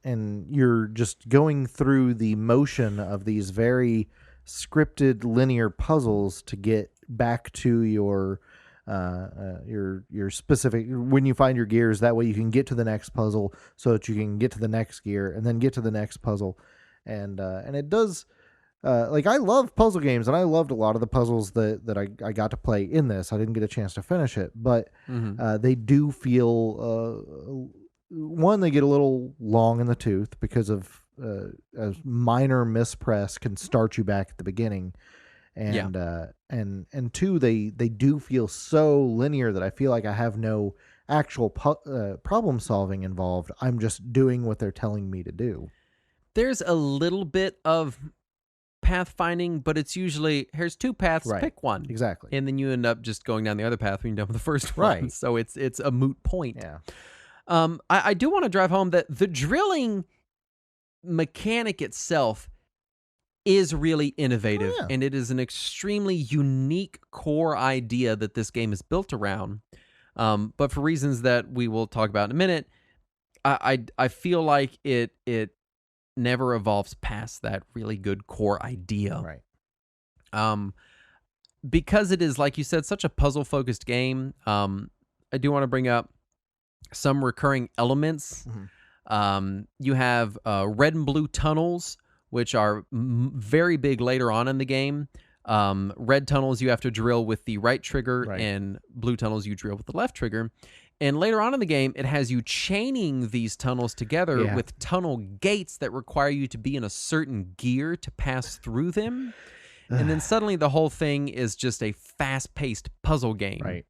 And you're just going through the motion of these very scripted linear puzzles to get back to your specific, when you find your gears, that way you can get to the next puzzle so that you can get to the next gear and then get to the next puzzle. And it does, like, I love puzzle games, and I loved a lot of the puzzles that I got to play in this. I didn't get a chance to finish it, but they do feel, one, they get a little long in the tooth because of a minor mispress can start you back at the beginning. And and two, they do feel so linear that I feel like I have no actual problem solving involved. I'm just doing what they're telling me to do. There's a little bit of pathfinding, but it's usually, here's two paths, Right. pick one. Exactly. And then you end up just going down the other path when you're done with the first one. Right. So it's a moot point. Yeah. I do want to drive home that the drilling mechanic itself is really innovative, Oh, yeah. and it is an extremely unique core idea that this game is built around. But for reasons that we will talk about in a minute, I feel like it never evolves past that really good core idea. Right. Because it is, like you said, such a puzzle-focused game, I do want to bring up some recurring elements. You have red and blue tunnels, which are very big later on in the game. Red tunnels you have to drill with the right trigger, Right. and blue tunnels you drill with the left trigger. And later on in the game, it has you chaining these tunnels together Yeah. with tunnel gates that require you to be in a certain gear to pass through them. And then suddenly the whole thing is just a fast-paced puzzle game. Right.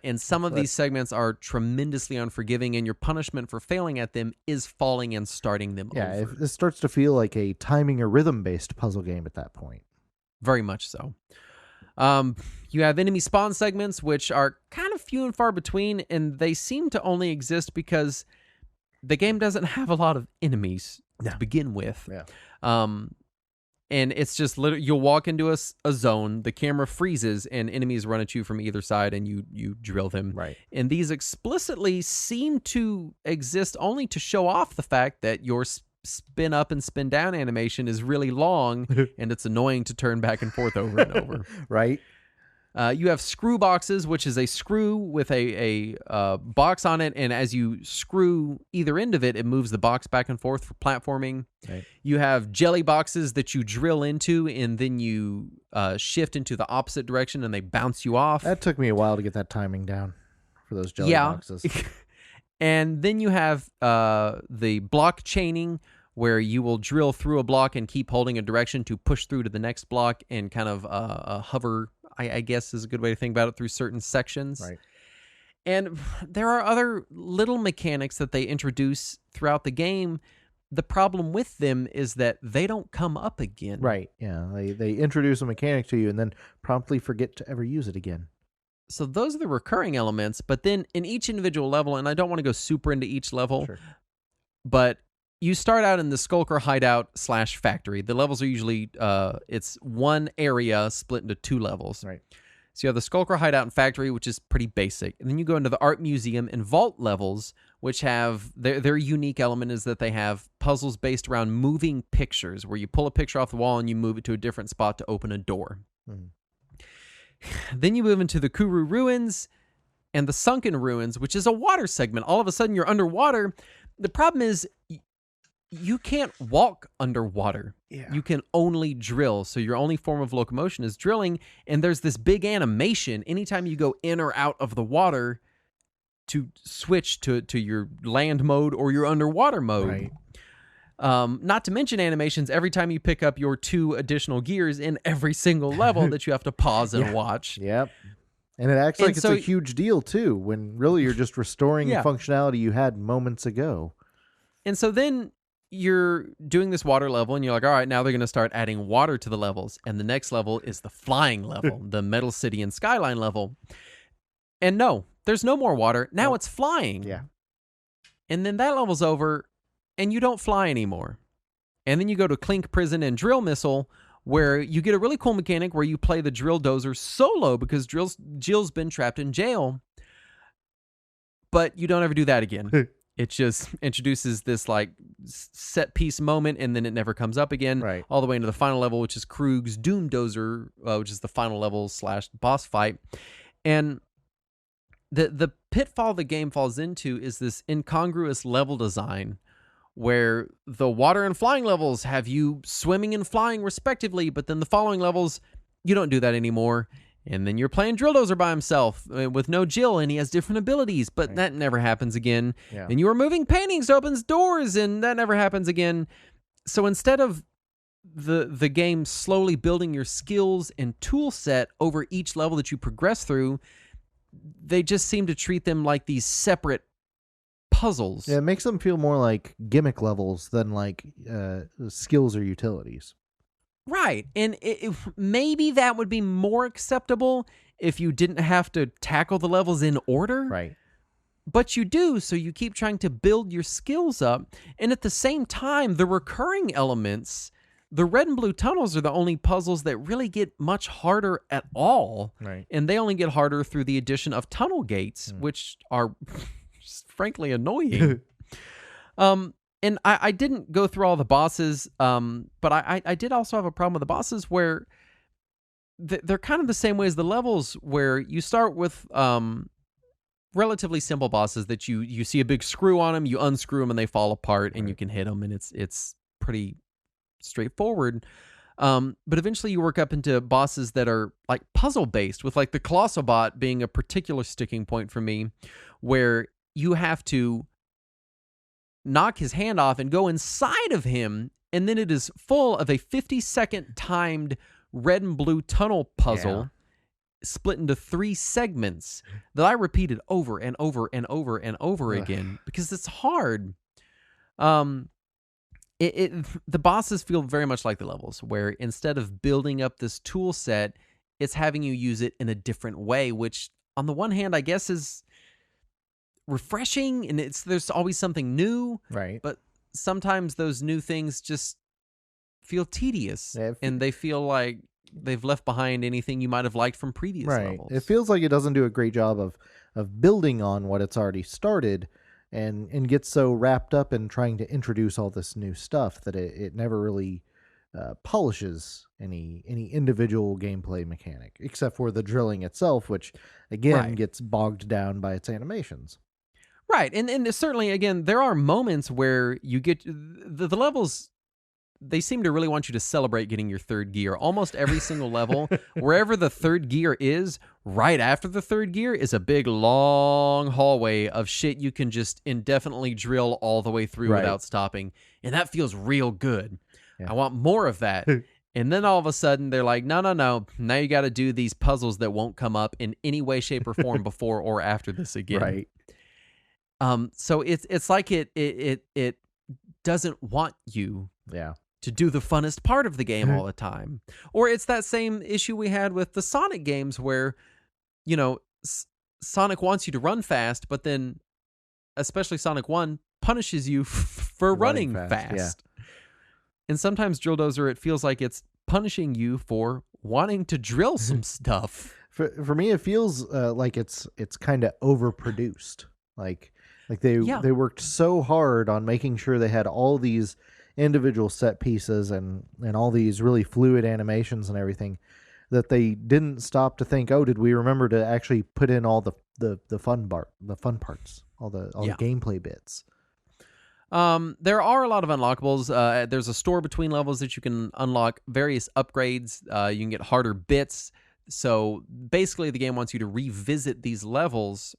And some of these segments are tremendously unforgiving, and your punishment for failing at them is falling and starting them Yeah. over. It starts to feel like a timing or rhythm based puzzle game at that point. Very much so. You have enemy spawn segments, which are kind of few and far between, and they seem to only exist because the game doesn't have a lot of enemies to begin with. Yeah. And it's just literally, you'll walk into a zone, the camera freezes, and enemies run at you from either side, and you drill them. Right. And these explicitly seem to exist only to show off the fact that your spin up and spin down animation is really long, and it's annoying to turn back and forth over and over. Right. You have screw boxes, which is a screw with a box on it, and as you screw either end of it, it moves the box back and forth for platforming. Right. You have jelly boxes that you drill into, and then you shift into the opposite direction, and they bounce you off. That took me a while to get that timing down for those jelly boxes. And then you have the block chaining, where you will drill through a block and keep holding a direction to push through to the next block and kind of hover, I guess is a good way to think about it, through certain sections. Right. And there are other little mechanics that they introduce throughout the game. The problem with them is that they don't come up again. Right. Yeah. They introduce a mechanic to you and then promptly forget to ever use it again. So those are the recurring elements, but then in each individual level, and I don't want to go super into each level, Sure. but you start out in the Skulker Hideout / Factory. The levels are usually, it's one area split into two levels. Right. So you have the Skulker Hideout and Factory, which is pretty basic. And then you go into the Art Museum and Vault levels, which have, their unique element is that they have puzzles based around moving pictures, where you pull a picture off the wall and you move it to a different spot to open a door. Then you move into the Kuru Ruins and the Sunken Ruins, which is a water segment. All of a sudden you're underwater. The problem is you can't walk underwater. Yeah. You can only drill. So your only form of locomotion is drilling. And there's this big animation anytime you go in or out of the water to switch to your land mode or your underwater mode. Right. Not to mention animations every time you pick up your 2 additional gears in every single level that you have to pause and watch. Yep. And it acts And like it's so- a huge deal too, when really you're just restoring the functionality you had moments ago. And so then you're doing this water level and you're like, all right, now they're going to start adding water to the levels. And the next level is the flying level, the Metal City and Skyline level. And no, there's no more water. Now Nope. it's flying. Yeah. And then that level's over and you don't fly anymore. And then you go to Clink Prison and Drill Missile, where you get a really cool mechanic where you play the Drilldozer solo because Jill's been trapped in jail. But you don't ever do that again. It just introduces this like set piece moment, and then it never comes up again. Right. All the way into the final level, which is Krug's Doomdozer, which is the final level / boss fight. And the pitfall the game falls into is this incongruous level design, where the water and flying levels have you swimming and flying respectively, but then the following levels, you don't do that anymore. And then you're playing Drilldozer by himself with no Jill, and he has different abilities, but that never happens again. Yeah. And you are moving paintings to open doors, and that never happens again. So instead of the game slowly building your skills and tool set over each level that you progress through, they just seem to treat them like these separate puzzles. Yeah, it makes them feel more like gimmick levels than like skills or utilities. Right. And maybe that would be more acceptable if you didn't have to tackle the levels in order. Right. But you do, so you keep trying to build your skills up. And at the same time, the recurring elements, the red and blue tunnels are the only puzzles that really get much harder at all. Right. And they only get harder through the addition of tunnel gates, which are just frankly annoying. And I didn't go through all the bosses, but I did also have a problem with the bosses where they're kind of the same way as the levels, where you start with relatively simple bosses that you see a big screw on them, you unscrew them, and they fall apart, and you can hit them, and it's pretty straightforward. But eventually you work up into bosses that are like puzzle-based, with like the Colossobot being a particular sticking point for me, where you have to knock his hand off and go inside of him, and then it is full of a 50-second timed red and blue tunnel puzzle split into 3 segments that I repeated over and over and over and over again because it's hard. The bosses feel very much like the levels, where instead of building up this tool set, it's having you use it in a different way, which on the one hand I guess is refreshing, and there's always something new, right? But sometimes those new things just feel tedious, and they feel like they've left behind anything you might have liked from previous levels. It feels like it doesn't do a great job of building on what it's already started, and gets so wrapped up in trying to introduce all this new stuff that it never really polishes any individual gameplay mechanic, except for the drilling itself, which again gets bogged down by its animations. Right, and certainly, again, there are moments where you get the levels. They seem to really want you to celebrate getting your third gear. Almost every single level, wherever the third gear is, right after the third gear is a big, long hallway of shit you can just indefinitely drill all the way through without stopping. And that feels real good. Yeah. I want more of that. And then all of a sudden, they're like, no. Now you got to do these puzzles that won't come up in any way, shape, or form before or after this again. Right. So it's like it doesn't want you to do the funnest part of the game all the time. Or it's that same issue we had with the Sonic games where, you know, Sonic wants you to run fast, but then especially Sonic 1 punishes you for running fast. Yeah. And sometimes Drilldozer, it feels like it's punishing you for wanting to drill some stuff. For me, it feels like it's kind of overproduced. Like they worked so hard on making sure they had all these individual set pieces and all these really fluid animations and everything, that they didn't stop to think, oh, did we remember to actually put in all the fun parts, all the gameplay bits. There are a lot of unlockables. There's a store between levels that you can unlock various upgrades. You can get harder bits. So basically the game wants you to revisit these levels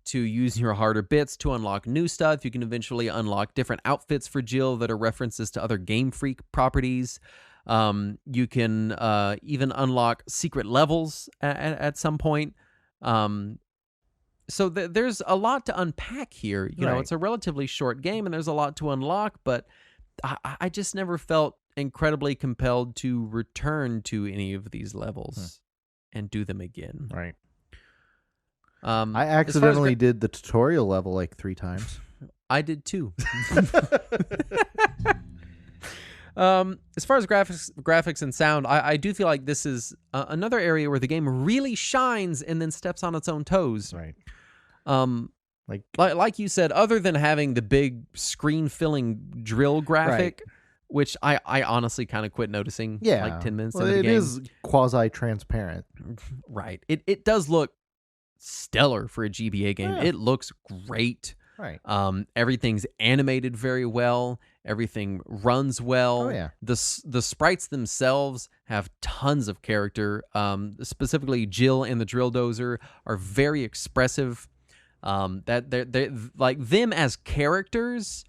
to use your harder bits to unlock new stuff. You can eventually unlock different outfits for Jill that are references to other Game Freak properties. You can even unlock secret levels at some point. So there's a lot to unpack here. You know, it's a relatively short game and there's a lot to unlock, but I just never felt incredibly compelled to return to any of these levels and do them again. Right. I accidentally did the tutorial level like 3 times. I did too. As far as graphics and sound, I do feel like this is another area where the game really shines and then steps on its own toes. Right. Like you said, other than having the big screen-filling drill graphic, which I honestly kind of quit noticing like 10 minutes into the game. It is quasi-transparent. Right. It does look stellar for a GBA game. Yeah. It looks great. Right. Everything's animated very well. Everything runs well. Oh, yeah. The sprites themselves have tons of character. Specifically, Jill and the Drilldozer are very expressive. That they like them as characters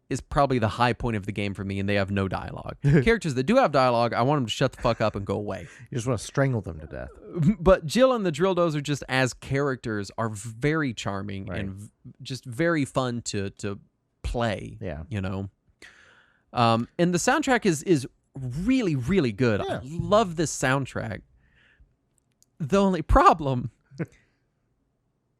is probably the high point of the game for me, and they have no dialogue. Characters that do have dialogue, I want them to shut the fuck up and go away. You just want to strangle them to death. But Jill and the Drilldozer just as characters are very charming and just very fun to play. Yeah. You know? And the soundtrack is really, really good. Yeah. I love this soundtrack. The only problem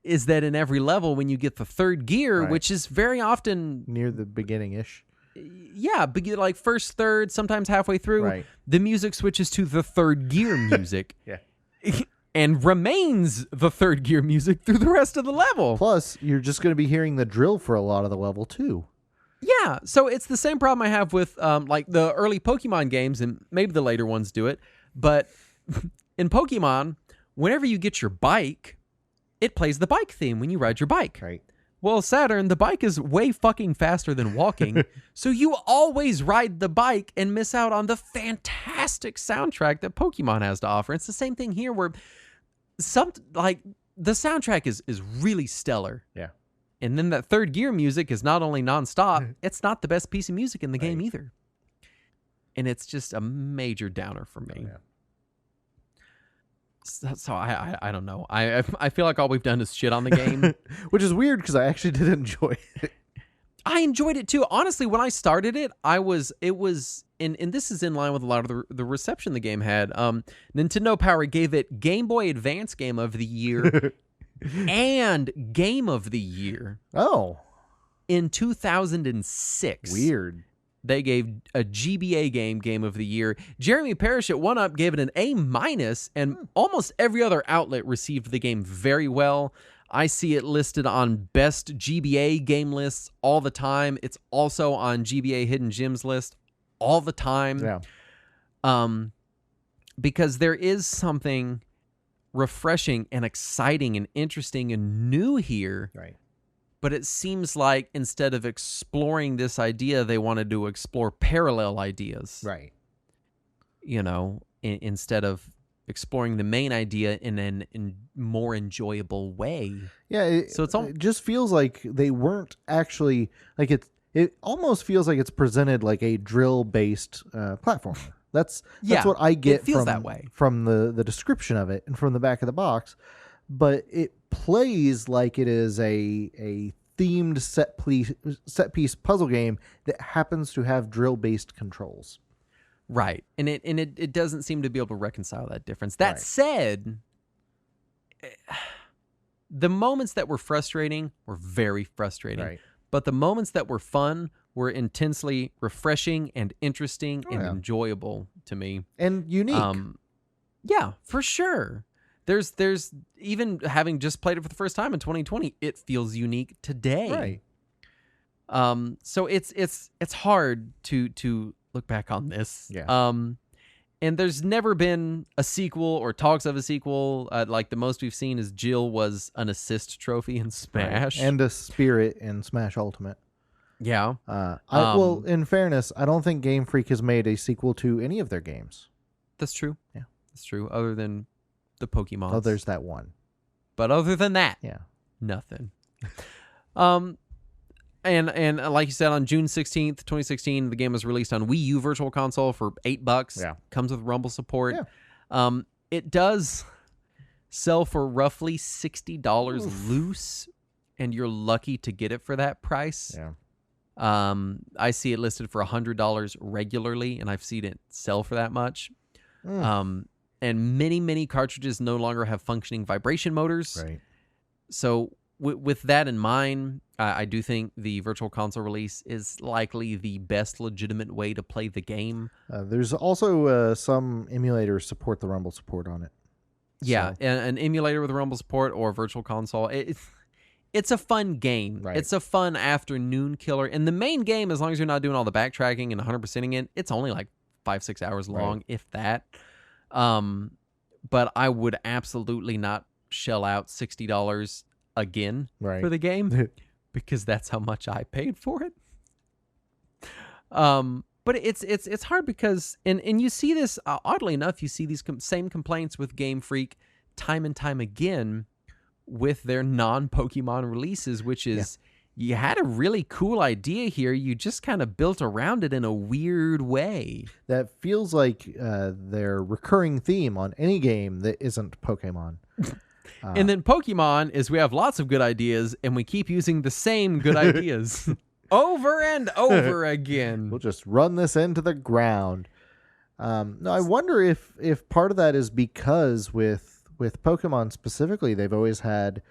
is that in every level, when you get the third gear, which is very often near the beginning-ish. Yeah, like first, third, sometimes halfway through, the music switches to the third gear music. And remains the third gear music through the rest of the level. Plus, you're just going to be hearing the drill for a lot of the level, too. Yeah, so it's the same problem I have with like the early Pokemon games, and maybe the later ones do it, but in Pokemon, whenever you get your bike, it plays the bike theme when you ride your bike. Right. Well, Saturn, the bike is way fucking faster than walking, so you always ride the bike and miss out on the fantastic soundtrack that Pokemon has to offer. It's the same thing here where the soundtrack is really stellar. Yeah. And then that third gear music is not only nonstop, it's not the best piece of music in the game either. And it's just a major downer for me. Yeah. So I don't know. I feel like all we've done is shit on the game. Which is weird because I actually did enjoy it. I enjoyed it too. Honestly, when I started it, and this is in line with a lot of the reception the game had. Nintendo Power gave it Game Boy Advance Game of the Year and Game of the Year. Oh. In 2006. Weird. They gave a GBA Game of the Year. Jeremy Parrish at 1UP gave it an A-, and almost every other outlet received the game very well. I see it listed on best GBA game lists all the time. It's also on GBA Hidden Gems list all the time. Yeah. Because there is something refreshing and exciting and interesting and new here. Right. But it seems like instead of exploring this idea, they wanted to explore parallel ideas. Right. You know, instead of exploring the main idea in a more enjoyable way. Yeah. It just feels like they weren't actually like it almost feels like it's presented like a drill-based platformer. That's what I get from the description of it and from the back of the box. But it plays like it is a themed set piece puzzle game that happens to have drill-based controls. Right. And it doesn't seem to be able to reconcile that difference. That said, the moments that were frustrating were very frustrating. Right. But the moments that were fun were intensely refreshing and interesting and enjoyable to me. And unique. Yeah, for sure. There's even having just played it for the first time in 2020, it feels unique today. Right. So it's hard to look back on this. Yeah. And there's never been a sequel or talks of a sequel. Like the most we've seen is Jill was an assist trophy in Smash. Right. And a spirit in Smash Ultimate. Yeah. Well, in fairness, I don't think Game Freak has made a sequel to any of their games. That's true. Yeah. That's true. Other than the Pokemon. Oh, there's that one. But other than that, nothing. And like you said, on June 16th, 2016, the game was released on Wii U Virtual Console for $8. Yeah. Comes with Rumble support. Yeah. It does sell for roughly $60 loose, and you're lucky to get it for that price. Yeah. I see it listed for $100 regularly, and I've seen it sell for that much. And many cartridges no longer have functioning vibration motors. Right. So with that in mind, I do think the Virtual Console release is likely the best legitimate way to play the game. There's also some emulators support the Rumble support on it. Yeah, an emulator with Rumble support or Virtual Console. it's a fun game. Right. It's a fun afternoon killer. And the main game, as long as you're not doing all the backtracking and 100%ing it, it's only like 5-6 hours long, Right. if that. But I would absolutely not shell out $60 again Right. for the game because that's how much I paid for it. But it's hard because and you see this oddly enough, you see these same complaints with Game Freak time and time again with their non-Pokemon releases, which is you had a really cool idea here, you just kind of built around it in a weird way. That feels like their recurring theme on any game that isn't Pokemon. And then Pokemon is we have lots of good ideas and we keep using the same good ideas over and over again. We'll just run this into the ground. No, I wonder if part of that is because with Pokemon specifically, they've always had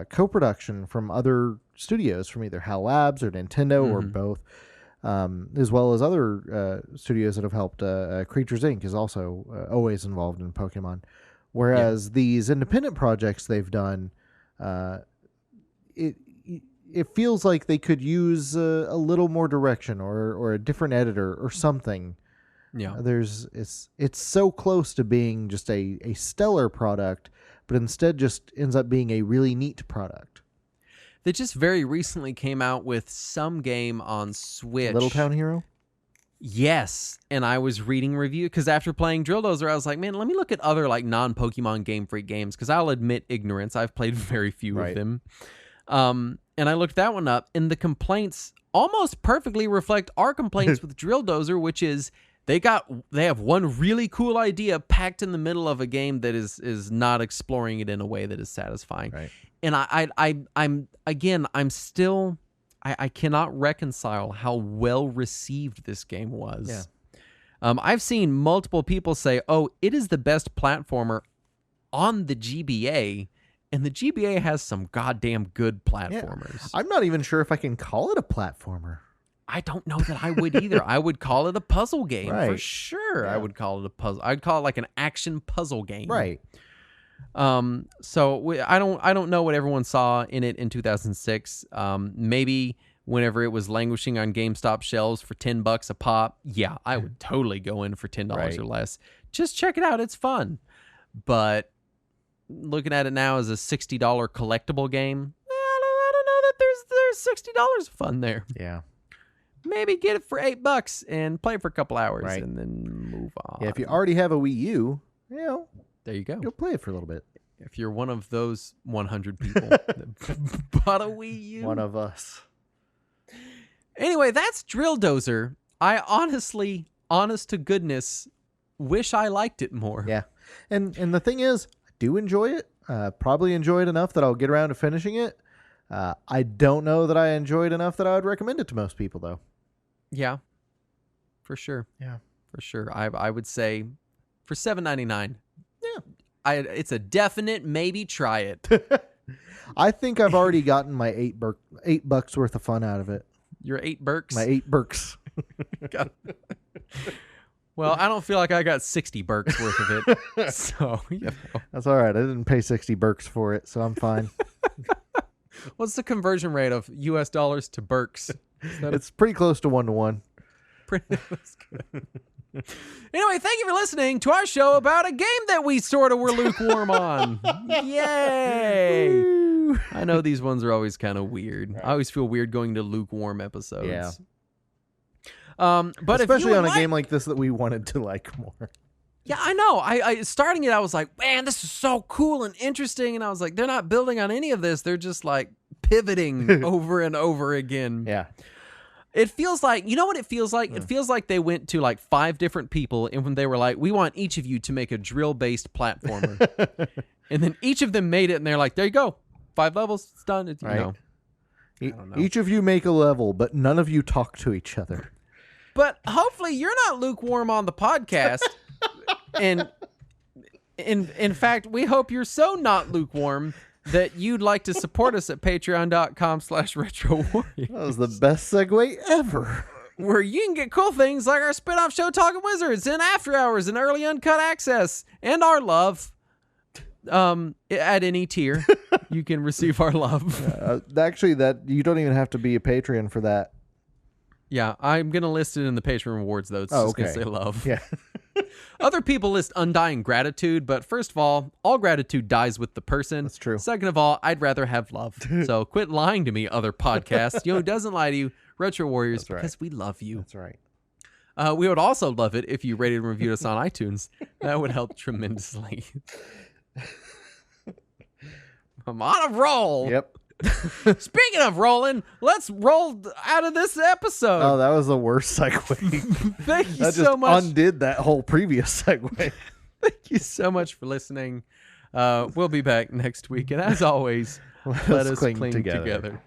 co-production from other studios, from either HAL Labs or Nintendo or both, as well as other studios that have helped. Creatures Inc. is also always involved in Pokemon. Whereas these independent projects they've done, it feels like they could use a little more direction or a different editor or something. Yeah. It's so close to being just a stellar product, but instead just ends up being a really neat product. They just very recently came out with some game on Switch. Little Town Hero? Yes, and I was reading review because after playing Drilldozer, I was like, man, let me look at other like non-Pokemon Game Freak games because I'll admit ignorance. I've played very few of them. And I looked that one up, and the complaints almost perfectly reflect our complaints with Drilldozer, which is they have one really cool idea packed in the middle of a game that is not exploring it in a way that is satisfying. Right. And I'm still I cannot reconcile how well received this game was. Yeah. I've seen multiple people say, "Oh, it is the best platformer on the GBA," and the GBA has some goddamn good platformers. Yeah. I'm not even sure if I can call it a platformer. I don't know that I would either. I would call it a puzzle game for Right. sure. Yeah. I would call it a puzzle. I'd call it like an action puzzle game. Right. So I don't know what everyone saw in it in 2006. Maybe whenever it was languishing on GameStop shelves for $10 a pop. Yeah, I would totally go in for $10 Right. or less. Just check it out. It's fun. But looking at it now as a $60 collectible game, I don't know that there's $60 of fun there. Yeah. Maybe get it for $8 and play for a couple hours Right. and then move on. Yeah, if you already have a Wii U, there you go. go play it for a little bit. If you're one of those 100 people that bought a Wii U. One of us. Anyway, that's Drilldozer. I honestly, honest to goodness, wish I liked it more. Yeah. And the thing is, I do enjoy it. Probably enjoy it enough that I'll get around to finishing it. I don't know that I enjoyed enough that I would recommend it to most people, though. Yeah, for sure. Yeah. For sure. I would say for $7.99. Yeah. It's a definite maybe try it. I think I've already gotten my $8 worth of fun out of it. Your $8. My $8. Well, I don't feel like I got $60 worth of it. So, you know. That's all right. I didn't pay $60 for it, so I'm fine. What's the conversion rate of US dollars to Berks? It's pretty close to 1-to-1. That's good. Anyway, thank you for listening to our show about a game that we sort of were lukewarm on. Yay! Woo. I know these ones are always kind of weird. Right. I always feel weird going to lukewarm episodes. Yeah. But especially if you on a game like this that we wanted to like more. Yeah, I know. I starting it, I was like, man, this is so cool and interesting. And I was like, they're not building on any of this. They're just like pivoting over and over again. Yeah. It feels like, you know what it feels like? It feels like they went to like 5 different people and when they were like, we want each of you to make a drill-based platformer. And then each of them made it and they're like, there you go. 5 levels. It's done. It's, Right. I don't know. Each of you make a level, but none of you talk to each other. But hopefully you're not lukewarm on the podcast. And in fact, we hope you're so not lukewarm that you'd like to support us at patreon.com/retrowarriors. That was the best segue ever. Where you can get cool things like our spin-off show Talking Wizards and After Hours and early uncut access and our love at any tier. you can receive our love. Actually, that you don't even have to be a Patreon for that. Yeah, I'm going to list it in the Patreon rewards, though. It's just going to say love. Yeah. Other people list undying gratitude, but first of all gratitude dies with the person. That's true. Second of all, I'd rather have love. So quit lying to me, other podcasts. Who doesn't lie to you? Retro Warriors, because we love you. That's right. We would also love it if you rated and reviewed us on iTunes. That would help tremendously. I'm on a roll. Yep. Speaking of rolling, let's roll out of this episode. Oh, that was the worst segue. Thank you that so just much. undid that whole previous segue. Thank you so much for listening. We'll be back next week. And as always, let us cling together.